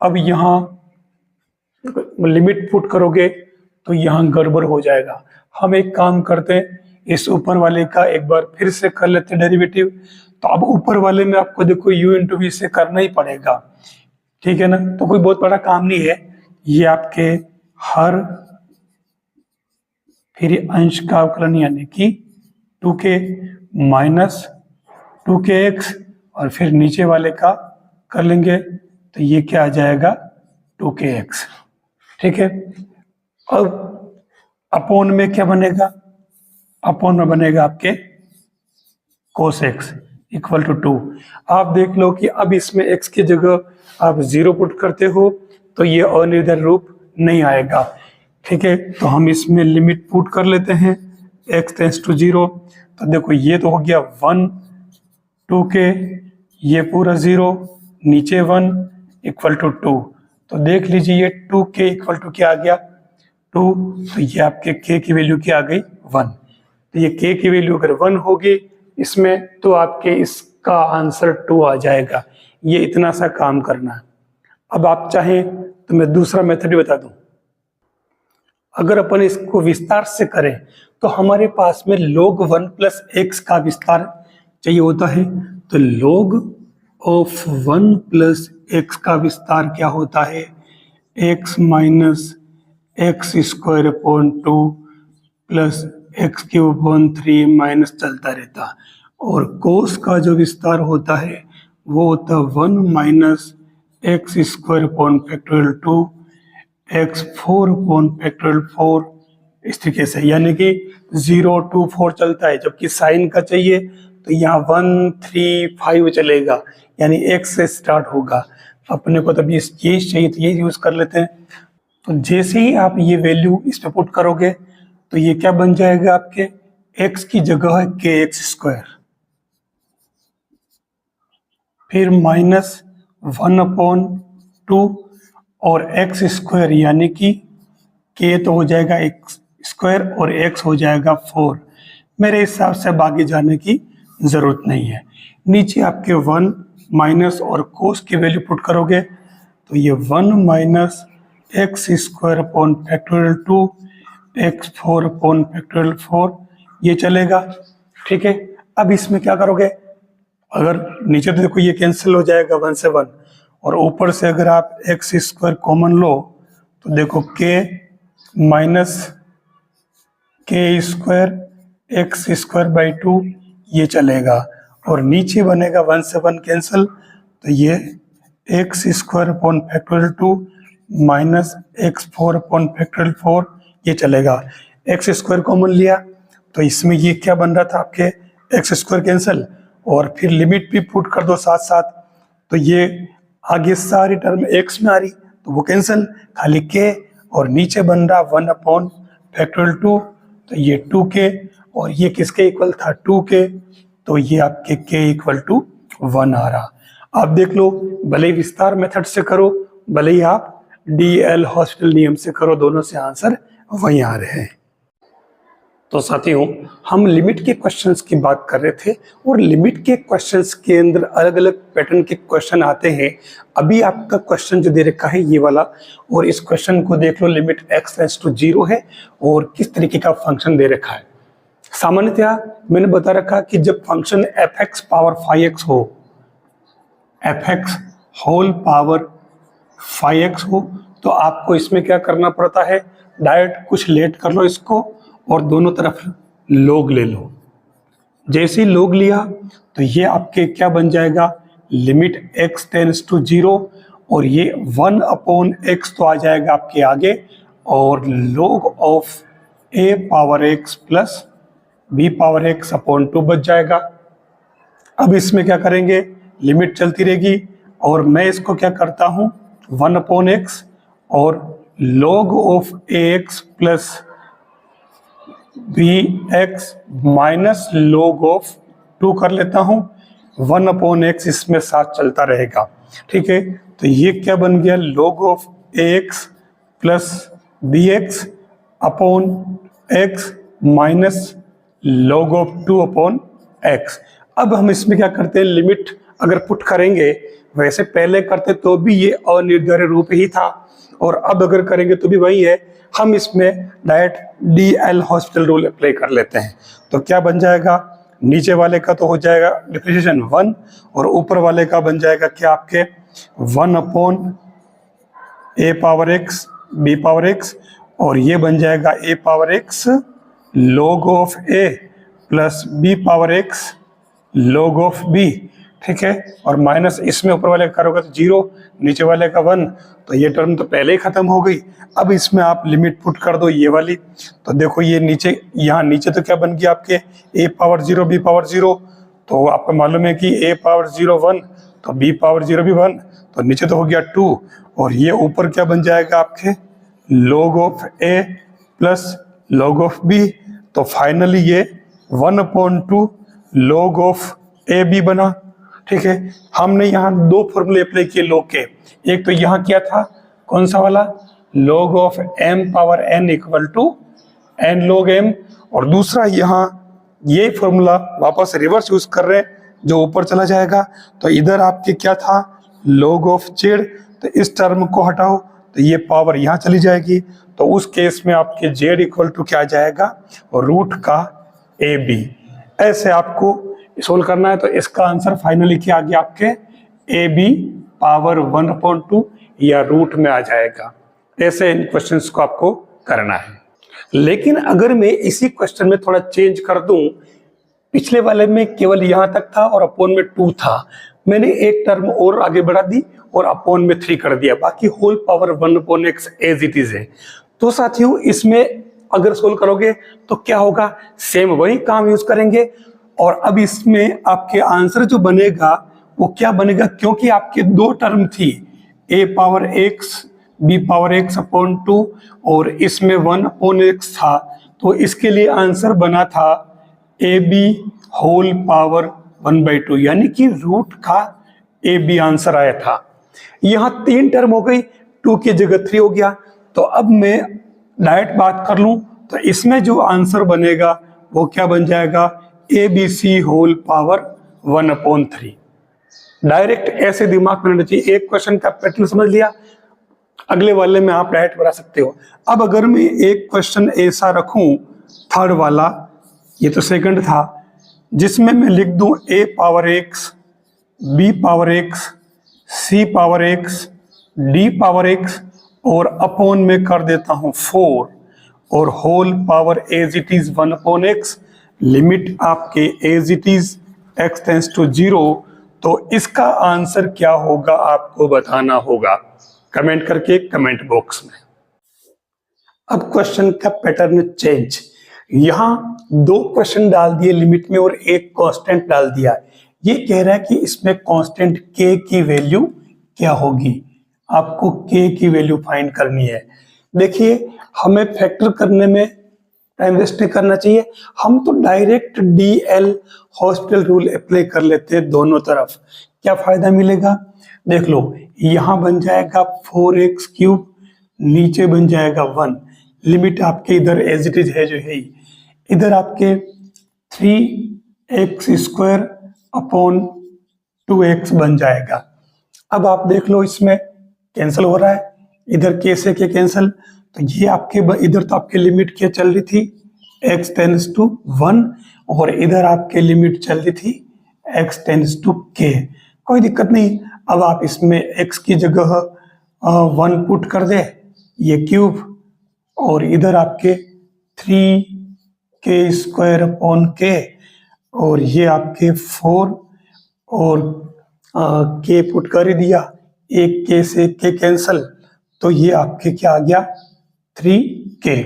अब यहाँ लिमिट पुट करोगे तो यहाँ गड़बड़ हो जाएगा। हम एक काम करते हैं, इस ऊपर वाले का एक बार फिर से कर लेते हैं डेरिवेटिव। तो अब ऊपर वाले में आपको देखो u/v से करना ही पड़ेगा, ठीक है ना। तो कोई बहुत बड़ा काम नहीं है, ये आपके हर फिर अंश का अवकलन यानी कि 2k - 2kx, और फिर नीचे वाले का कर लेंगे तो ये क्या आ जाएगा 2kx, ठीक है। अब अपॉन में क्या बनेगा, अपॉन में बनेगा आपके cos x = 2। आप देख लो कि अब इसमें x की जगह आप 0 पुट करते हो तो ये अनिर्धारित रूप नहीं आएगा, ठीक है। तो हम इसमें लिमिट पुट कर लेते हैं, x → 0, तो देखो ये तो हो गया 1 2k, ये पूरा 0, नीचे 1 = 2। तो देख लीजिए ये 2k = क्या आ गया 2, तो ये आपके k की वैल्यू क्या आ गई 1। तो ये k की वैल्यू अगर 1 होगी इसमें तो आपके इसका आंसर 2 आ जाएगा। ये इतना सा काम करना है। अब आप चाहें तो मैं दूसरा मेथड भी बता दूं। अगर अपन इसको विस्तार से करें तो हमारे पास में log 1 प्लस एक्स का विस्तार चाहिए होता है। तो log ऑफ 1 प्लस एक्स का विस्तार क्या होता है? x minus x square upon 2 plus x cube upon 3 minus चलता रहता। और कोस का जो विस्तार होता है वो होता है 1 minus x square upon factorial 2 x4 upon factorial 4, इस तरीके से, यानी कि 0 2 4 चलता है। जबकि साइन का चाहिए तो यहाँ 1 3 5 चलेगा, यानी x से स्टार्ट होगा। अपने को तब ये चाहिए तो ये यूज कर लेते हैं। तो जैसे ही आप ये वैल्यू इस पे पुट करोगे तो ये क्या बन जाएगा? आपके x की जगह है kx स्क्वायर, फिर माइनस 1 अपॉन 2 और x स्क्वायर, यानी कि k तो हो जाएगा x स्क्वायर और x हो जाएगा 4। मेरे हिसाब से अब आगे जाने की जरूरत नहीं है। नीचे आपके 1 माइनस और कोस की वैल्यू पुट करोगे तो ये 1 minus x square upon factorial 2 x4 upon factorial 4 ये चलेगा। ठीक है, अब इसमें क्या करोगे? अगर नीचे तो देखो ये कैंसिल हो जाएगा 1 से 1, और ऊपर से अगर आप एक्स स्क्वायर कॉमन लो तो देखो k माइनस के स्क्वायर एक्स स्क्वायर बाई 2 ये चलेगा, और नीचे बनेगा 1 से 1 कैंसिल, तो ये x square upon factorial 2 minus x4 upon factorial 4 ये चलेगा। एक्स स्क्वायर कॉमन लिया तो इसमें ये क्या बन रहा था? आपके एक्स स्क्वायर कैंसिल, और फिर लिमिट भी पुट कर दो साथ साथ, तो ये आगे सारी टर्म x में आ रही तो वो कैंसिल, खाली k, और नीचे बन रहा 1 अपॉन फैक्टोरियल 2, तो ये 2k, और ये किसके इक्वल था? 2k, तो ये आपके k इक्वल टू 1 आ रहा। आप देख लो, भले ही विस्तार मेथड से करो, भले ही आप DL हॉस्पिटल नियम से करो, दोनों से आंसर वही आ रहे हैं। तो साथियों, हम लिमिट के क्वेश्चंस की बात कर रहे थे, और लिमिट के क्वेश्चंस के अंदर अलग अलग पैटर्न के क्वेश्चन आते हैं। अभी आपका क्वेश्चन जो दे रखा है ये वाला, और इस क्वेश्चन को देख लो, लिमिट x टेंड्स टू 0 है और किस तरीके का फंक्शन दे रखा है। सामान्यतः मैंने बता रखा कि जब फंक्शन fx पावर 5x हो, fx होल पावर 5x हो, तो आपको इसमें क्या करना पड़ता है? डायरेक्ट कुछ लेट कर लो इसको और दोनों तरफ log ले लो। जैसे ही log लिया तो ये आपके क्या बन जाएगा? लिमिट x टेंड्स टू 0, और ये 1 अपॉन x तो आ जाएगा आपके आगे, और log of a power x plus b power x upon 2 बच जाएगा। अब इसमें क्या करेंगे? लिमिट चलती रहेगी, और मैं इसको क्या करता हूँ? 1 अपॉन x और log of ax plus bx minus log of 2 कर लेता हूँ। 1 अपॉन x इसमें साथ चलता रहेगा। ठीक है, तो ये क्या बन गया? log of ax plus bx upon x minus log of 2 upon x। अब हम इसमें क्या करते हैं? लिमिट अगर पुट करेंगे, वैसे पहले करते तो भी ये अनिर्धारित रूप ही था, और अब अगर करेंगे तो भी वही है। हम इसमें direct DL hospital rule apply कर लेते हैं। तो क्या बन जाएगा? नीचे वाले का तो हो जाएगा डिफरेंशिएशन 1, और ऊपर वाले का बन जाएगा क्या? आपके 1 upon a power x b power x, और ये बन जाएगा a power x log of a plus b power x log of b। ठीक है, और माइनस इसमें ऊपर वाले का करोगे तो 0, नीचे वाले का 1, तो ये टर्म तो पहले ही खत्म हो गई। अब इसमें आप लिमिट पुट कर दो ये वाली, तो देखो ये नीचे, यहाँ नीचे तो क्या बन गया आपके? a पावर 0 b पावर 0, तो आपको मालूम है कि a पावर 0 1, तो b पावर 0 भी 1, तो नीचे तो हो गया 2, और ये ऊपर क्या बन जाएगा आपके? log of a plus log of b, तो फाइनली ये 1 अपॉन 2 log ऑफ ए बी बना। ठीक है, हमने यहाँ दो फॉर्मूले अप्लाई किए log के। एक तो यहाँ क्या था? कौन सा वाला? log of m power n equal to n log m, और दूसरा यहाँ ये फॉर्मूला वापस रिवर्स यूज कर रहे हैं, जो ऊपर चला जाएगा। तो इधर आपके क्या था, log ऑफ जेड, तो इस टर्म को हटाओ तो ये पावर यहाँ चली जाएगी। तो उस केस में आपके जेड इक्वल टू क्या आ जाएगा, रूट का ए बी। ऐसे आपको सोल्व करना है। तो इसका आंसर फाइनली क्या आ गया, आपके ए बी पावर 1/2 या रूट में आ जाएगा। ऐसे इन क्वेश्चंस को आपको करना है। लेकिन अगर मैं इसी क्वेश्चन में थोड़ा चेंज कर दूं, पिछले वाले में केवल यहां तक था और अपॉन में 2 था, मैंने एक टर्म और आगे बढ़ा दी और अपॉन में 3 कर दिया, बाकी whole power 1/x as it is है। तो साथियों इसमें अगर सोल्व करोगे तो क्या होगा, सेम वही काम यूज करेंगे। और अब इसमें आपके आंसर जो बनेगा वो क्या बनेगा, क्योंकि आपके 2 टर्म थी, a power x b power x upon 2 और इसमें 1/x था, तो इसके लिए आंसर बना था ए बी होल पावर 1/2, यानी कि रूट का ए बी आंसर आया था। यहां 3 टर्म हो गई, 2 की जगह 3 हो गया। तो अब मैं डायरेक्ट बात कर लूं तो इसमें जो आंसर बनेगा वो क्या बन जाएगा, A B C whole power 1/3। Direct ऐसे दिमाग में रहना चाहिए। एक क्वेश्चन का पैटर्न समझ लिया, अगले वाले में आप डायरेक्ट बना सकते हो। अब अगर मैं एक क्वेश्चन ऐसा रखूं, थर्ड वाला, ये तो सेकंड था, जिसमें मैं लिख दूं a power x, b power x, c power x, d power x और अपॉन में कर देता हूं 4 और whole power as it is 1/x, limit आपके as it is x tends to 0। तो इसका आंसर क्या होगा आपको बताना होगा कमेंट करके कमेंट बॉक्स में। अब क्वेश्चन का पैटर्न चेंज, यहां 2 क्वेश्चन डाल दिए लिमिट में और एक कांस्टेंट डाल दिया। ये कह रहा है कि इसमें कांस्टेंट k की वैल्यू क्या होगी, आपको k की वैल्यू फाइंड करनी है। देखिए हमें फैक्टर करने में टाइम वेस्ट नहीं करना चाहिए, हम तो direct DL hospital rule apply कर लेते हैं दोनों तरफ। क्या फायदा मिलेगा, देख लो, यहां बन जाएगा 4x क्यूब, नीचे बन जाएगा 1, लिमिट आपके इधर एज इट इज है जो है, इधर आपके 3x² अपॉन 2x बन जाएगा। अब आप देख लो इसमें कैंसिल हो रहा है, इधर k से k कैंसिल, तो ये आपके इधर तो आपके लिमिट क्या चल रही थी, x टेंड्स टू 1 और इधर आपके लिमिट चल रही थी x टेंड्स टू k। कोई दिक्कत नहीं, अब आप इसमें x की जगह 1 पुट कर दे, ये क्यूब, और इधर आपके 3k² अपॉन k और ये आपके 4 और k पुट कर ही दिया, एक k से k कैंसल, तो ये आपके क्या आ गया 3k।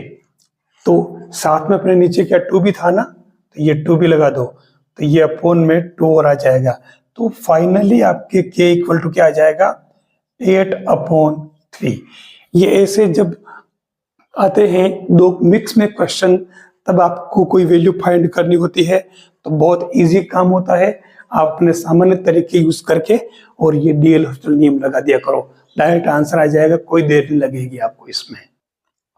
तो साथ में अपने नीचे क्या 2 भी था ना, तो ये 2 भी लगा दो, तो ये अपॉन में 2 और आ जाएगा। तो फाइनली आपके k इक्वल टू क्या आ जाएगा 8/3। ये ऐसे जब आते हैं 2 मिक्स में क्वेश्चन, तब आपको कोई वैल्यू फाइंड करनी होती है तो बहुत इजी काम होता है। आप अपने सामान्य तरीके यूज करके और ये DL हॉस्पिटल नियम लगा दिया करो, डायरेक्ट आंसर आ जाएगा, कोई देर नहीं लगेगी आपको इसमें।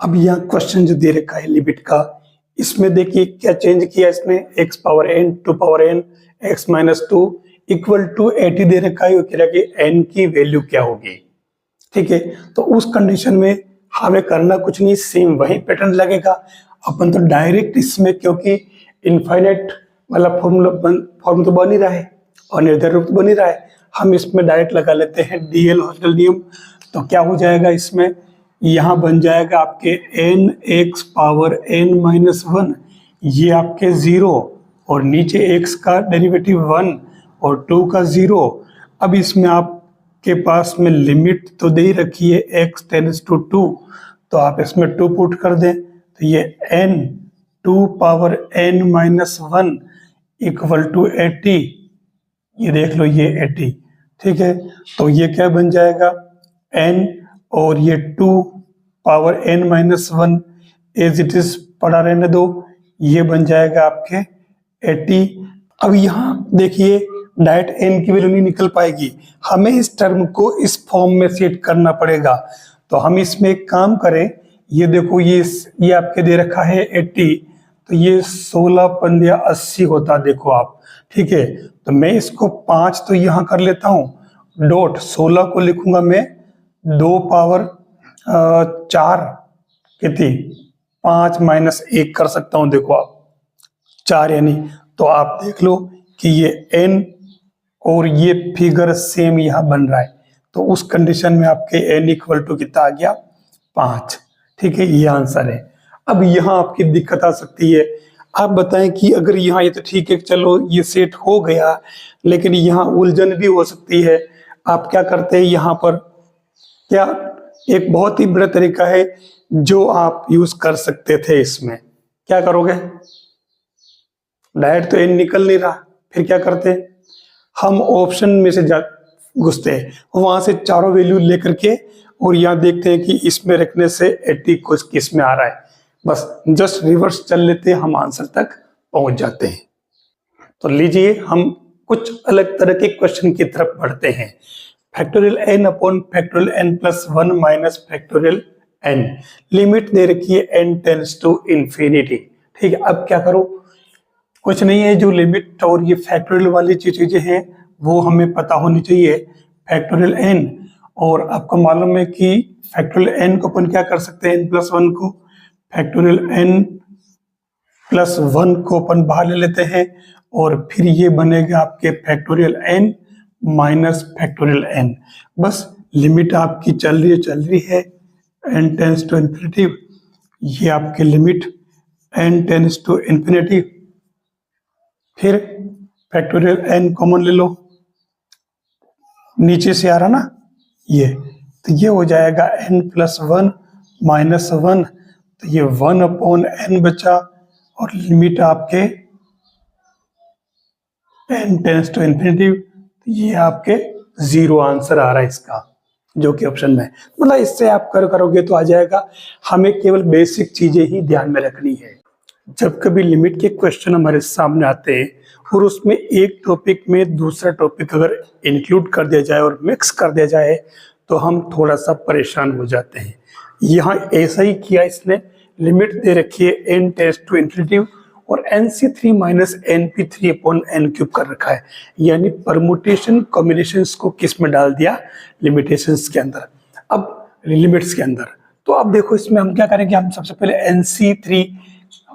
अब यहाँ क्वेश्चन जो दे रखा है लिमिट का, इसमें देखिए क्या चेंज किया इसने, x power n 2 power n x minus 2 equal to 80 दे रखा है, वो कह रहा है कि n की वैल्यू क्या होगी। ठीक है, तो उस कंडीशन में हमें करना कुछ नहीं, सेम वही पैटर्न लगेगा। अपन तो डायरेक्ट इसमें, क्योंकि इनफाइनाइट वाला फॉर्म तो बन ही रहा है और निर्धारित रूप तो बन ही रहा है, हम इसमें डायरेक्ट लगा लेते हैं DL हॉस्पिटल नियम। तो क्या हो जाएगा इसमें, यहाँ बन जाएगा आपके nx पावर n माइनस 1, ये आपके 0 और नीचे x का डेरिवेटिव 1 और 2 का 0। अब इसमें आपके पास में लिमिट तो दे ही रखी है x टेंड्स टू 2, तो आप इसमें 2 पुट कर दें, तो ये n 2 power n minus 1 equal to 80, ये देख लो ये 80। ठीक है, तो ये क्या बन जाएगा n और ये 2 power n minus 1 as it is पड़ा रहने दो, ये बन जाएगा आपके 80। अब यहाँ देखिए डायरेक्ट n की वैल्यू नहीं निकल पाएगी, हमें इस टर्म को इस फॉर्म में सेट करना पड़ेगा। तो हम इसमें एक काम करें, ये देखो ये आपके दे रखा है 80, तो ये 16 पंद्या 80 होता, देखो आप, ठीक है। तो मैं इसको 5 तो यहां कर लेता हूं, डॉट 16 को लिखूंगा मैं 2 पावर 4 कितनी 5 माइनस 1 कर सकता हूं, देखो आप 4 यानी। तो आप देख लो कि ये n और ये फिगर सेम यहां बन रहा है, तो उस कंडीशन में आपके n इक्वल टू कितना आ गया 5, ठीक है, ये आंसर है। अब यहां आपकी दिक्कत आ सकती है, आप बताएं कि अगर यहाँ ये तो ठीक है, चलो ये सेट हो गया, लेकिन यहाँ उलझन भी हो सकती है। आप क्या करते हैं यहाँ पर, क्या एक बहुत ही बड़ा तरीका है जो आप यूज कर सकते थे, इसमें क्या करोगे, डायरेक्ट तो n निकल नहीं रहा, फिर क्या करते हैं, हम ऑप्शन में से जा घुसते हैं, वहां से चारों वैल्यू लेकर के और यहाँ देखते हैं कि इसमें रखने से 80 कुछ किस में आ रहा है, बस जस्ट रिवर्स चल लेते हैं, हम आंसर तक पहुंच जाते हैं। तो लीजिए हम कुछ अलग तरह के क्वेश्चन की तरफ बढ़ते हैं। Factorial n upon factorial n plus 1 minus factorial n, limit दे रखी है n टेंड्स टू इंफिनिटी, ठीक है। अब क्या करो, कुछ नहीं है, जो लिमिट और ये फैक्टोरियल वाली चीजें हैं वो हमें पता होनी चाहिए। फैक्टोरियल n, और आपको मालूम है कि फैक्टोरियल n को अपन क्या कर सकते हैं, n प्लस 1 को, फैक्टोरियल n प्लस 1 को अपन बाहर ले लेते हैं, और फिर ये बनेगा आपके factorial n minus factorial n। बस लिमिट आपकी चल रही है n टेंस टू इंफिनिटी, ये आपकी limit n tends to infinity, फिर फैक्टोरियल n कॉमन ले लो, नीचे से आ रहा ना ये, तो ये हो जाएगा n प्लस 1 माइनस 1, तो ये 1 अपॉन n बचा, और लिमिट आपके n टेंस टू इंफिनिटी, ये आपके 0 आंसर आ रहा है इसका, जो कि ऑप्शन में, मतलब इससे आप करोगे तो आ जाएगा। हमें केवल बेसिक चीजें ही ध्यान में रखनी है। जब कभी लिमिट के क्वेश्चन हमारे सामने आते हैं और उसमें एक टॉपिक में दूसरा टॉपिक अगर इंक्लूड कर दिया जाए और मिक्स कर दिया जाए तो हम थोड़ा सा परेशान हो जाते हैं। यहाँ ऐसा ही किया इसने, लिमिट दे रखी है n टेंस टू इंफिनिटी और nc3 minus np3 upon n cube कर रखा है, यानी परमुटेशन कॉम्बिनेशंस को किस में डाल दिया, लिमिटेशंस के अंदर, अब लिमिट्स के अंदर। तो अब देखो इसमें हम क्या करेंगे, हम सबसे पहले nc3,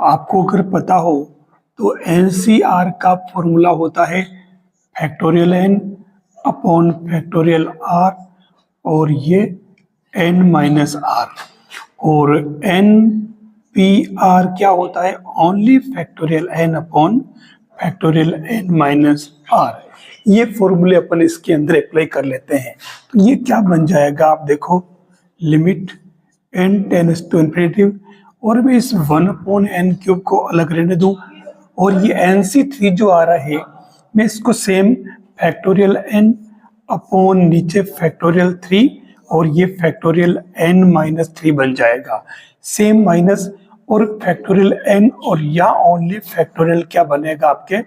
आपको अगर पता हो तो NCR का फॉर्मूला होता है factorial n upon factorial r, और ये n माइनस r, और NPR क्या होता है, only factorial n upon factorial n minus r। ये फॉर्मूले अपन इसके अंदर अप्लाई कर लेते हैं, तो ये क्या बन जाएगा, आप देखो, limit n tends to infinity, और मैं इस 1 अपॉन n क्यूब को अलग रहने दूं, और ये NC3 जो आ रहा है मैं इसको सेम फैक्टोरियल n अपॉन नीचे फैक्टोरियल 3, और ये फैक्टोरियल n माइनस 3 बन जाएगा, सेम माइनस और फैक्टोरियल n, और या ओनली फैक्टोरियल क्या बनेगा आपके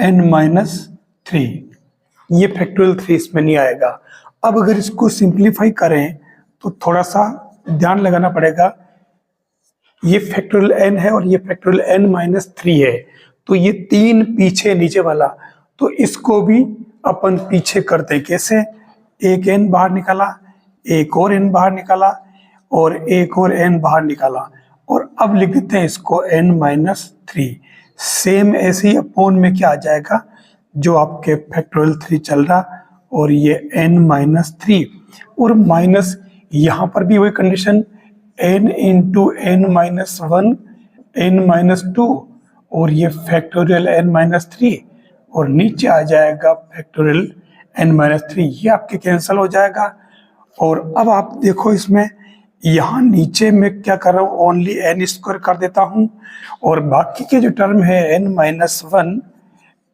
n माइनस 3, ये फैक्टोरियल 3 इसमें नहीं आएगा। अब अगर इसको सिंप्लीफाई करें तो थोड़ा सा ध्यान लगाना पड़ेगा, ये फैक्टोरियल n है और ये फैक्टोरियल n माइनस 3 है, तो ये 3 पीछे नीचे वाला, तो इसको भी अपन पीछे करते हैं, कैसे, एक n बाहर निकाला, एक और n बाहर निकाला, और एक और n बाहर निकाला, और अब लिख देते हैं इसको n माइनस 3, सेम ऐसे ही अपॉन में क्या आ जाएगा, जो आपके फैक्टोरियल 3 चल रहा, और ये n माइनस 3, और माइनस यहाँ पर भी वही condition, n into n minus 1 n minus 2, और ये फैक्टोरियल n माइनस 3, और नीचे आ जाएगा फैक्टोरियल n माइनस 3, ये आपके कैंसिल हो जाएगा। और अब आप देखो इसमें, यहाँ नीचे मैं क्या कर रहा हूँ, ओनली n स्क्वायर कर देता हूँ, और बाकी के जो टर्म है n माइनस 1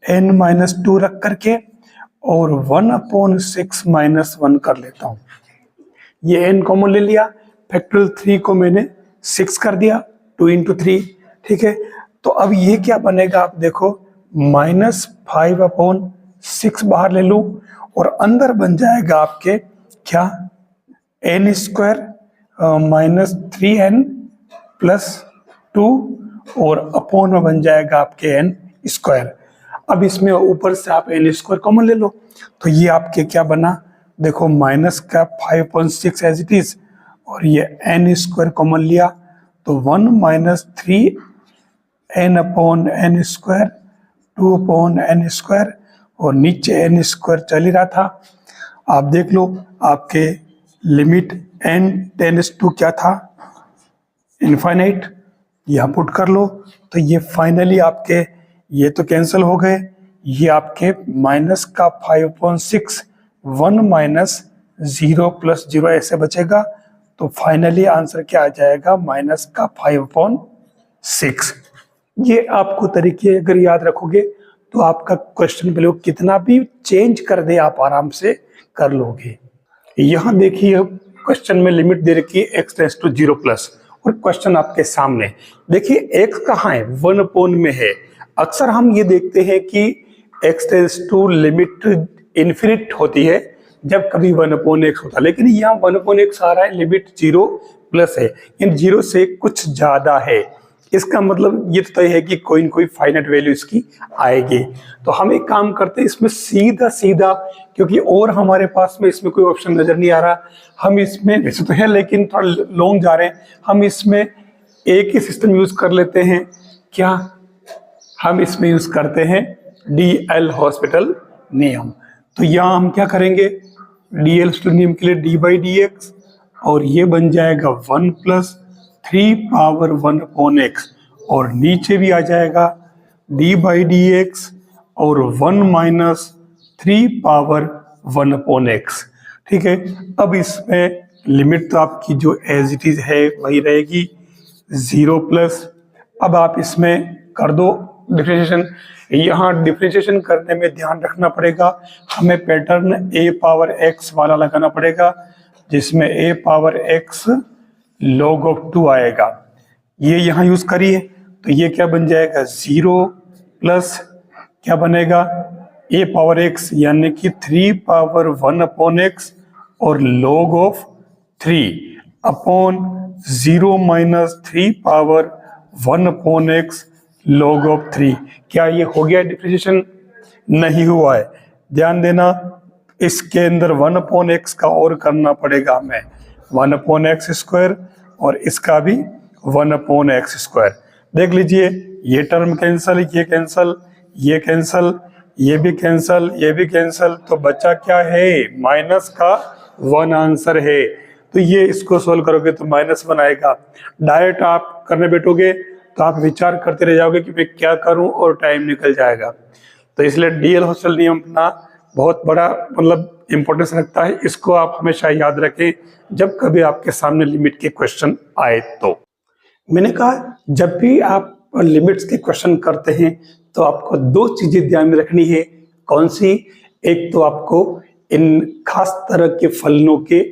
n माइनस 2 रख करके, और 1 अपॉन 6 माइनस 1 कर लेता हूँ, ये n कॉमन ले लिया, फैक्टोरियल 3 को मैंने 6 कर दिया, 2 इंटू 3, ठीक है। तो अब ये क्या बनेगा, आप देखो, माइनस 5 अपॉन 6 बाहर ले लूँ, और अंदर बन जाएगा आपके क्या, n square minus 3n plus 2 और अपॉन में बन जाएगा आपके एन स्क्वायर। अब इसमें ऊपर से आप एन स्क्वायर कॉमन ले लो, तो ये आपके क्या बना, देखो माइनस का 5.6 एज इट इज, और ये एन स्क्वायर कॉमन लिया तो 1 minus 3 N upon N square, 2 upon N square, और नीचे एन स्क्वायर चल ही रहा था। आप देख लो आपके लिमिट एन टेंड्स टू क्या था, इनफाइनाइट, यहाँ पुट कर लो तो ये फाइनली आपके ये तो कैंसिल हो गए, ये आपके माइनस का 5.6, 1 माइनस 0 प्लस 0 ऐसे बचेगा, तो फाइनली आंसर क्या आ जाएगा, माइनस का 5.6। ये आपको तरीके अगर याद रखोगे तो आपका क्वेश्चन वैल्यू कितना भी चेंज कर दे आप आराम से कर लोगे। यहाँ देखिए क्वेश्चन में लिमिट दे रखी है x टेंड्स टू 0 प्लस, और क्वेश्चन आपके सामने देखिए x कहाँ है, 1 अपॉन में है। अक्सर हम ये देखते हैं कि x tends to limit infinite होती है जब कभी 1 अपॉन x होता है, लेकिन यहाँ 1 अपॉन x आ रहा है, लिमिट 0 प्लस है, इन 0 से कुछ ज्यादा है। इसका मतलब ये तो तय है कि कोई न कोई फाइनाइट वैल्यू इसकी आएगी। तो हम एक काम करते हैं इसमें सीधा सीधा, क्योंकि और हमारे पास में इसमें कोई ऑप्शन नजर नहीं आ रहा, हम इसमें वैसे तो है लेकिन थोड़ा लॉन्ग जा रहे हैं, हम इसमें एक ही सिस्टम यूज कर लेते हैं। क्या हम इसमें यूज करते हैं DL हॉस्पिटल नियम। तो यहाँ हम क्या करेंगे, DL हॉस्पिटल नियम के लिए d बाई डी एक्स, और ये बन जाएगा 1 प्लस 3 पावर 1 अपॉन एक्स, और नीचे भी आ जाएगा d बाई डी एक्स और 1 माइनस 3 पावर 1 अपॉन एक्स। ठीक है, अब इसमें लिमिट तो आपकी जो एज इट इज है वही रहेगी 0 प्लस। अब आप इसमें कर दो डिफरेंशिएशन। यहाँ डिफरेंशिएशन करने में ध्यान रखना पड़ेगा, हमें पैटर्न a पावर x वाला लगाना पड़ेगा, जिसमें a power x log of 2 आएगा। ये यहाँ यूज करिए तो ये क्या बन जाएगा, 0 प्लस क्या बनेगा, a पावर x यानी कि 3 पावर 1 अपॉन x और log of 3 upon 0 minus 3 power 1 upon x log of 3। क्या ये हो गया डिफरेंशिएशन? नहीं हुआ है, ध्यान देना, इसके अंदर 1 अपॉन x का और करना पड़ेगा हमें, 1 अपॉन एक्स स्क्वायर, और इसका भी 1 अपॉन एक्स स्क्वायर। देख लीजिए ये टर्म कैंसल, ये कैंसल, ये कैंसल, ये भी कैंसल, ये भी कैंसल, तो बचा क्या है, माइनस का 1 आंसर है। तो ये इसको सोल्व करोगे तो -1 आएगा। डायरेक्ट आप करने बैठोगे तो आप विचार करते रह जाओगे कि मैं क्या करूं और टाइम निकल जाएगा। तो इसलिए DL हॉस्पिटल नियम अपना बहुत बड़ा मतलब इंपॉर्टेंस रखता है, इसको आप हमेशा याद रखें जब कभी आपके सामने लिमिट के क्वेश्चन आए। तो मैंने कहा जब भी आप लिमिट्स के क्वेश्चन करते हैं तो आपको 2 चीजें ध्यान में रखनी है। कौन सी? एक तो आपको इन खास तरह के फलनों के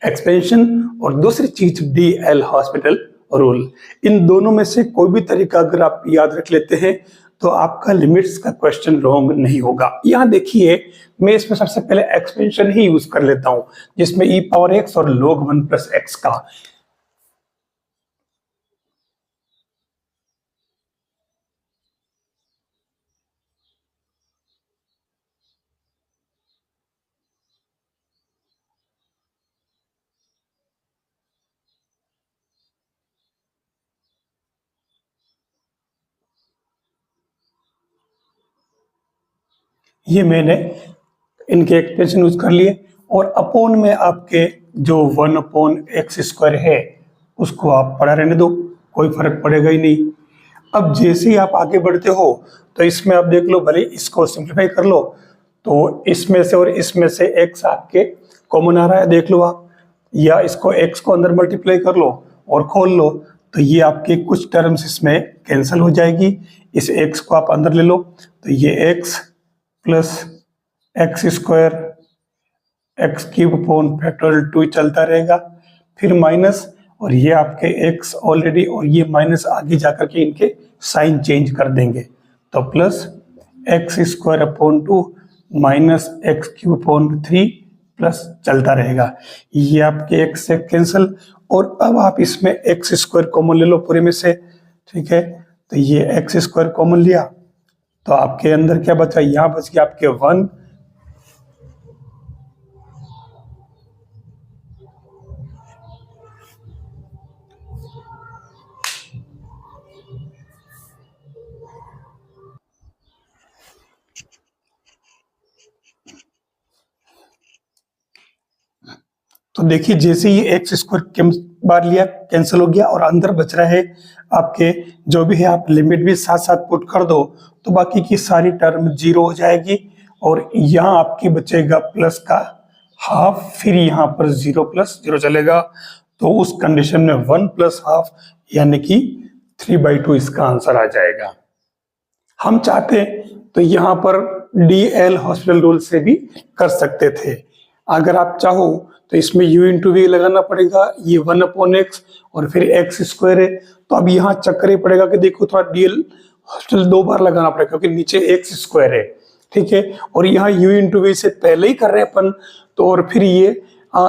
एक्सपेंशन, और दूसरी चीज DL हॉस्पिटल रूल। इन दोनों में से कोई भी तरीका अगर आप याद रख लेते हैं तो आपका लिमिट्स का क्वेश्चन रॉन्ग नहीं होगा। यहाँ देखिए मैं इसमें सबसे पहले एक्सपेंशन ही यूज कर लेता हूं, जिसमें e पावर x और log 1 प्लस x का। ये मैंने इनके एक्सपेंशन यूज कर लिए, और अपॉन में आपके जो 1 अपॉन एक्स स्क्वायर है उसको आप पढ़ा रहने दो, कोई फर्क पड़ेगा ही नहीं। अब जैसे ही आप आगे बढ़ते हो तो इसमें आप देख लो, भले इसको सिंप्लीफाई कर लो तो इसमें से और इसमें से x आपके कॉमन आ रहा है, देख लो आप, या इसको x को अंदर मल्टीप्लाई कर लो और खोल लो तो ये आपके कुछ टर्म्स इसमें कैंसिल हो जाएगी। इस x को आप अंदर ले लो तो ये x plus x square x cube upon factorial 2 चलता रहेगा, फिर माइनस, और ये आपके x ऑलरेडी, और ये माइनस आगे जाकर के इनके साइन चेंज कर देंगे, तो plus x square upon 2 minus x cube upon 3 plus चलता रहेगा। ये आपके x से कैंसिल, और अब आप इसमें एक्स स्क्वायर कॉमन ले लो पूरे में से, ठीक है, तो ये एक्स स्क्वायर कॉमन लिया तो आपके अंदर क्या बचा, यहां बच गया आपके 1 तो देखिए जैसे ही एक्स स्क्वायर बार लिया कैंसिल हो गया और अंदर बच रहा है आपके जो भी है, आप लिमिट भी साथ साथ पुट कर दो तो बाकी की सारी टर्म 0 हो जाएगी और यहाँ आपकी बचेगा प्लस का हाफ, फिर यहाँ पर 0 प्लस 0 चलेगा तो उस कंडीशन में 1 प्लस हाफ यानी कि 3/2 इसका आंसर आ जाएगा। हम चाहते तो यहाँ पर DL हॉस्पिटल रूल से भी कर सकते थे। अगर आप चाहो तो इसमें u इंटू वी लगाना पड़ेगा, ये 1/x और फिर x स्क्वायर है तो अब यहाँ चक्कर ही पड़ेगा कि देखो थोड़ा DL हॉस्पिटल 2 बार लगाना पड़ेगा क्योंकि नीचे x स्क्वायर है, ठीक है, और यहाँ u इंटू वी से पहले ही कर रहे हैं अपन तो और फिर ये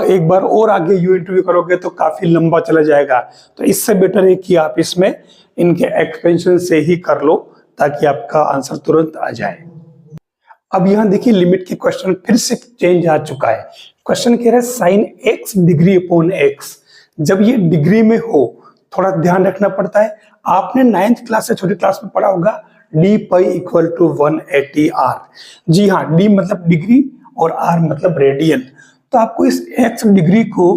एक बार और आगे u इंटू वी करोगे तो काफी लंबा चला जाएगा। तो इससे बेटर है कि आप इसमें इनके एक्सपेंशन से ही कर लो ताकि आपका आंसर तुरंत आ जाए। अब यहाँ देखिए लिमिट के क्वेश्चन फिर से चेंज आ चुका है। क्वेश्चन कह रहा है sine x degree upon x। जब ये डिग्री में हो थोड़ा ध्यान रखना पड़ता है। आपने 9th क्लास से छोटी क्लास में पढ़ा होगा d pi equal to 180 r। जी हाँ, d मतलब डिग्री और r मतलब रेडियन। तो आपको इस x डिग्री को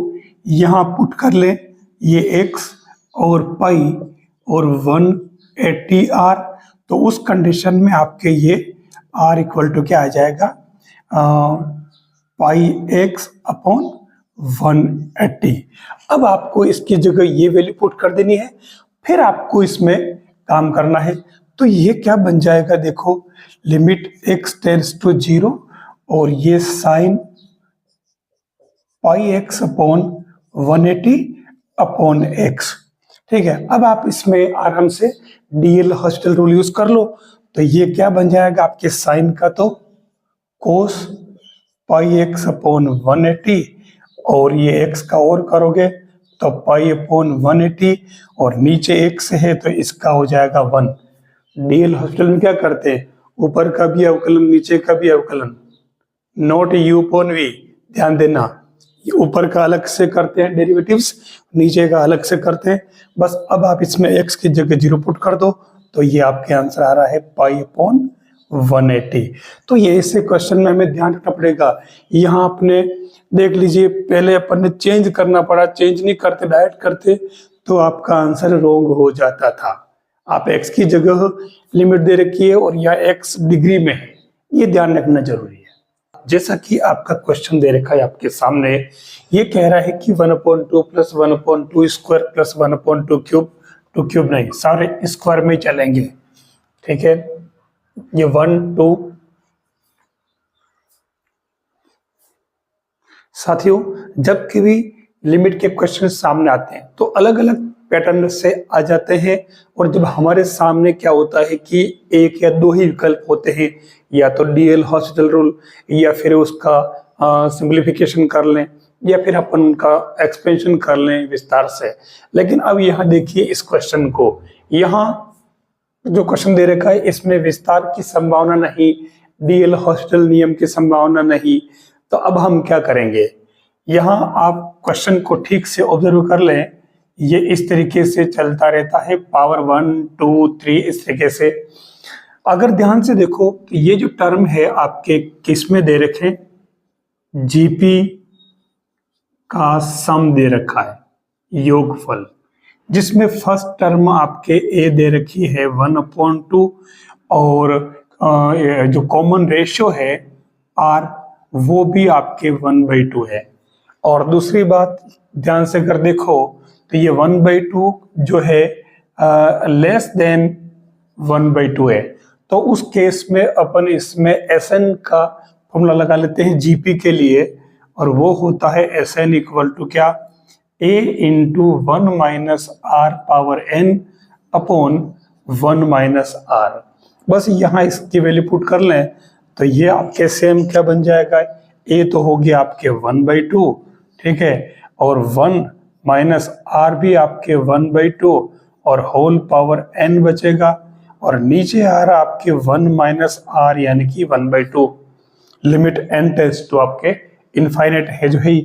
यहाँ पुट कर ले, ये x और पाई और 180 r, तो उस कंडीशन में आपके ये r इक्वल टू क्या आ जाएगा, पाई x अपॉन 180। अब आपको इसकी जगह ये वैल्यू पुट कर देनी है, फिर आपको इसमें काम करना है। तो ये क्या बन जाएगा, देखो लिमिट x टेंड्स टू 0 और ये sine pi x upon 180 upon x, ठीक है। अब आप इसमें आराम से DL हॉस्पिटल रूल यूज कर लो तो ये क्या बन जाएगा आपके साइन का, तो कोस पाई x अपॉन 180 और ये x का और करोगे तो पाई अपॉन 180 और नीचे x है तो इसका हो जाएगा 1। DL हॉस्पिटल में क्या करते हैं, ऊपर का भी अवकलन नीचे का भी अवकलन, नॉट u अपॉन v, ध्यान देना, ऊपर का अलग से करते हैं डेरिवेटिव्स, नीचे का अलग से करते हैं। बस अब आप इसमें x की जगह 0 पुट कर दो तो ये आपके आंसर आ रहा है पाई अपॉन 180। तो ये ऐसे क्वेश्चन में हमें ध्यान रखना पड़ेगा। यहाँ आपने देख लीजिए पहले अपन ने चेंज करना पड़ा, चेंज नहीं करते डायरेक्ट करते तो आपका आंसर रॉन्ग हो जाता था। आप x की जगह लिमिट दे रखी है और यह x डिग्री में है, ये ध्यान रखना जरूरी है। जैसा कि आपका क्वेश्चन दे रखा है आपके सामने, ये कह रहा है कि 1/2 plus 1/2 square plus 1/2 cube, 2 cube नहीं, सारे स्क्वायर में चलेंगे, ठीक है। ये 1 2, साथियों जब कभी लिमिट के क्वेश्चन सामने आते हैं तो अलग अलग पैटर्न से आ जाते हैं और जब हमारे सामने क्या होता है कि एक या दो ही विकल्प होते हैं, या तो DL हॉस्पिटल रूल या फिर उसका सिंप्लीफिकेशन कर लें या फिर अपन उनका एक्सपेंशन कर लें विस्तार से। लेकिन अब यहाँ देखिए इस क्वेश्चन को, यहाँ जो क्वेश्चन दे रखा है इसमें विस्तार की संभावना नहीं, DL हॉस्पिटल नियम की संभावना नहीं। तो अब हम क्या करेंगे, यहाँ आप क्वेश्चन को ठीक से ऑब्जर्व कर लें, ये इस तरीके से चलता रहता है, पावर 1 2 3 इस तरीके से। अगर ध्यान से देखो ये जो टर्म है आपके किस में दे रखे, GP का सम दे रखा है, योगफल, जिसमें फर्स्ट टर्म आपके A दे रखी है 1/2 और जो कॉमन रेशियो है R वो भी आपके 1/2 है। और दूसरी बात ध्यान से कर देखो तो ये 1/2 जो है लेस देन 1/2 है, तो उस केस में अपन इसमें SN का फॉर्मूला लगा लेते हैं GP के लिए, और वो होता है SN इक्वल टू क्या, A into 1 minus R power N upon 1 minus R। बस यहाँ इसकी वैल्यू पुट कर लें तो ये आपके सेम क्या बन जाएगा, A तो हो गया आपके 1/2, ठीक है, और 1 माइनस R भी आपके 1/2 और होल पावर n बचेगा, और नीचे आ रहा आपके 1 माइनस आर यानी कि 1/2। लिमिट n टेंड्स टू आपके इनफाइनाइट है जो है।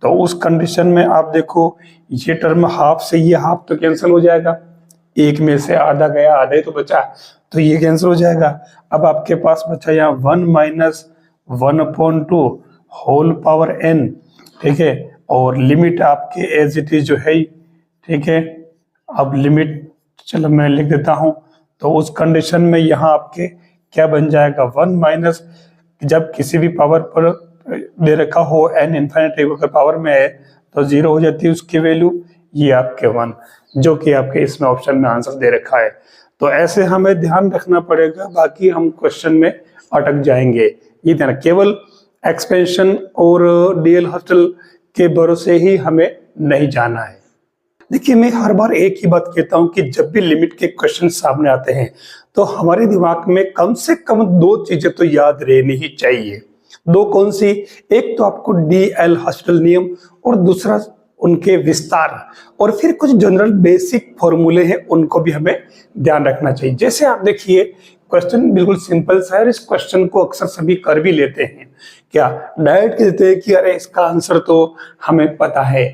तो उस कंडीशन में आप देखो ये टर्म हाफ से ये हाफ तो कैंसिल हो जाएगा, एक में से आधा गया, आधा ही तो बचा, तो ये कैंसिल हो जाएगा। अब आपके पास बचा यहाँ 1 माइनस 1/2 होल पावर n, ठीक है, और लिमिट आपके एज इट इज जो है, ठीक है। अब लिमिट चलो मैं लिख देता हूं। तो उस कंडीशन में यहाँ आपके क्या बन जाएगा, 1 माइनस, जब किसी भी पावर पर दे रखा हो n इनफाइनाइट के पावर में है तो 0 हो जाती है उसकी वैल्यू, ये आपके 1, जो कि आपके इसमें ऑप्शन में आंसर दे रखा है। तो ऐसे हमें ध्यान रखना पड़ेगा, बाकी हम क्वेश्चन में अटक जाएंगे। ये ध्यान, केवल एक्सपेंशन और डीएल हॉस्टल के भरोसे ही हमें नहीं जाना है। देखिए मैं हर बार एक ही बात कहता हूं कि जब भी लिमिट के क्वेश्चन सामने आते हैं तो हमारे दिमाग में कम से कम 2 चीजें तो याद रहनी ही चाहिए। 2 कौन सी? एक तो आपको डीएल हॉस्टल नियम, और दूसरा उनके विस्तार, और फिर कुछ जनरल बेसिक फॉर्मूले हैं उनको भी हमें ध्यान रखना चाहिए। जैसे आप देखिए क्वेश्चन बिल्कुल सिंपल सा है, इस क्वेश्चन को अक्सर सभी कर भी लेते हैं, क्या डायरेक्ट कहते हैं कि अरे इसका आंसर तो हमें पता है,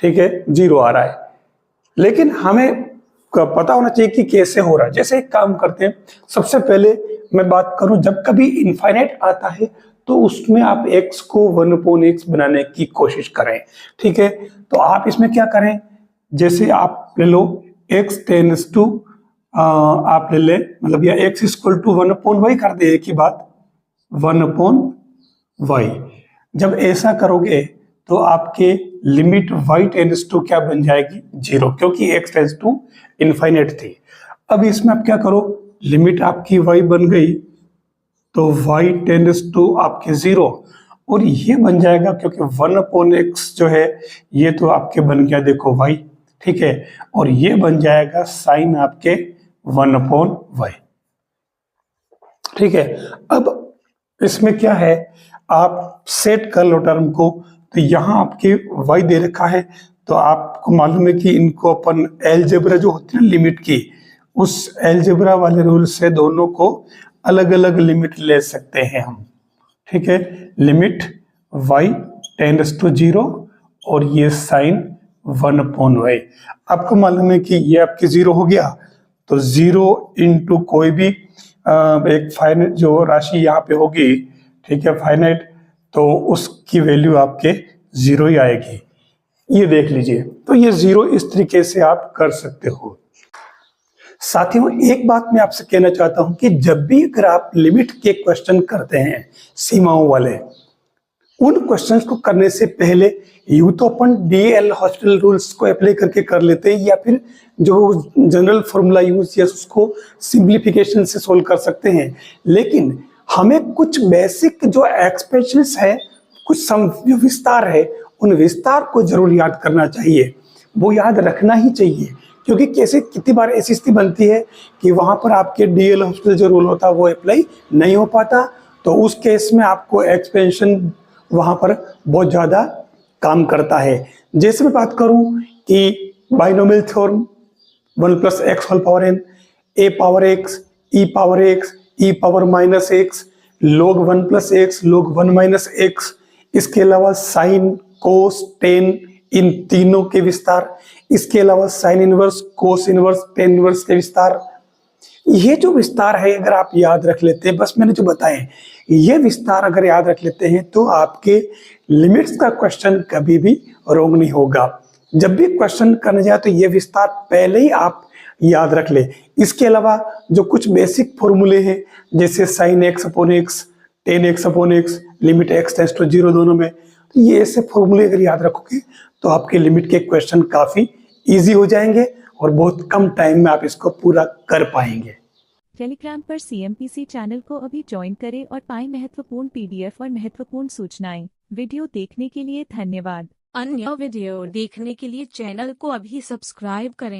ठीक है, 0 आ रहा है, लेकिन हमें पता होना चाहिए कि कैसे हो रहा है। जैसे एक काम करते हैं, सबसे पहले मैं बात करूं, जब कभी इनफाइनाइट आता है तो उसमें आप x को 1/x बनाने की कोशिश करें, ठीक है। तो आप इसमें क्या करें, जैसे आप ले लो x टेंड्स टू, आप ले ले मतलब या x इक्वल टू 1/y कर दे, एक ही बात 1/y। जब ऐसा करोगे तो आपके लिमिट y टेंड्स टू क्या बन जाएगी, 0, क्योंकि x टेंड्स टू इनफाइनाइट थी। अब इसमें आप क्या करो, लिमिट आपकी y बन गई तो y टेंड्स टू आपके 0, और ये बन जाएगा क्योंकि 1/x जो है ये तो आपके बन गया देखो y, ठीक है, और ये बन जाएगा साइन आपके 1/y, ठीक है। अब इसमें क्या है, आप सेट कर लो टर्म को, तो यहाँ आपके y दे रखा है, तो आपको मालूम है कि इनको अपन अलजेब्रा जो होती है लिमिट की, उस अलजेब्रा वाले रूल से दोनों को अलग अलग लिमिट ले सकते हैं हम, ठीक है। लिमिट y टेंड्स टू 0 और ये साइन 1/y। आपको मालूम है कि ये आपके 0 हो गया, तो 0 इंटू कोई भी एक फाइनाइट जो राशि यहाँ पे होगी, ठीक है, फाइनाइट, तो उसकी वैल्यू आपके 0 ही आएगी। ये देख लीजिए, तो ये 0 इस तरीके से आप कर सकते हो। साथियों एक बात मैं आपसे कहना चाहता हूं कि जब भी अगर आप लिमिट के क्वेश्चन करते हैं सीमाओं वाले, उन क्वेश्चंस को करने से पहले यूं तो अपन डीएल हॉस्टल रूल्स को अप्लाई करके कर लेते हैं, या फिर जो जनरल फॉर्मूला यूज या उसको सिंप्लीफिकेशन से सोल्व कर सकते हैं, लेकिन हमें कुछ बेसिक जो एक्सप्रेशंस है, कुछ जो विस्तार है, उन विस्तार को जरूर याद करना चाहिए, वो याद रखना ही चाहिए। क्योंकि कैसे कितनी बार ऐसी स्थिति बनती है कि वहां पर आपके डीएल हॉस्टल जो रूल होता है वो अप्लाई नहीं हो पाता, तो उस केस में आपको एक्सपेंशन वहां पर बहुत ज्यादा काम करता है। जैसे मैं बात करूं कि binomial theorem 1 + x whole power n, a power x, e power x, e power minus x, log 1 + x, log 1 - x, इसके अलावा साइन, कोस, टेन, इन तीनों के विस्तार, इसके अलावा sine inverse, cos inverse, tan inverse के विस्तार। ये जो विस्तार है अगर आप याद रख लेते हैं, बस मैंने जो बताए ये विस्तार अगर याद रख लेते हैं तो आपके लिमिट्स का क्वेश्चन कभी भी रॉन्ग नहीं होगा। जब भी क्वेश्चन करने जाए तो ये विस्तार पहले ही आप याद रख ले। इसके अलावा जो कुछ बेसिक फॉर्मूले हैं जैसे sine x/x, tan x/x, limit x tends to 0 दोनों में, तो ये ऐसे फॉर्मूले अगर याद रखोगे तो आपके लिमिट के क्वेश्चन काफी इजी हो जाएंगे और बहुत कम टाइम में आप इसको पूरा कर पाएंगे। टेलीग्राम पर CMPC चैनल को अभी ज्वाइन करें और पाएं महत्वपूर्ण PDF और महत्वपूर्ण सूचनाएं। वीडियो देखने के लिए धन्यवाद। अन्य वीडियो देखने के लिए चैनल को अभी सब्सक्राइब करें।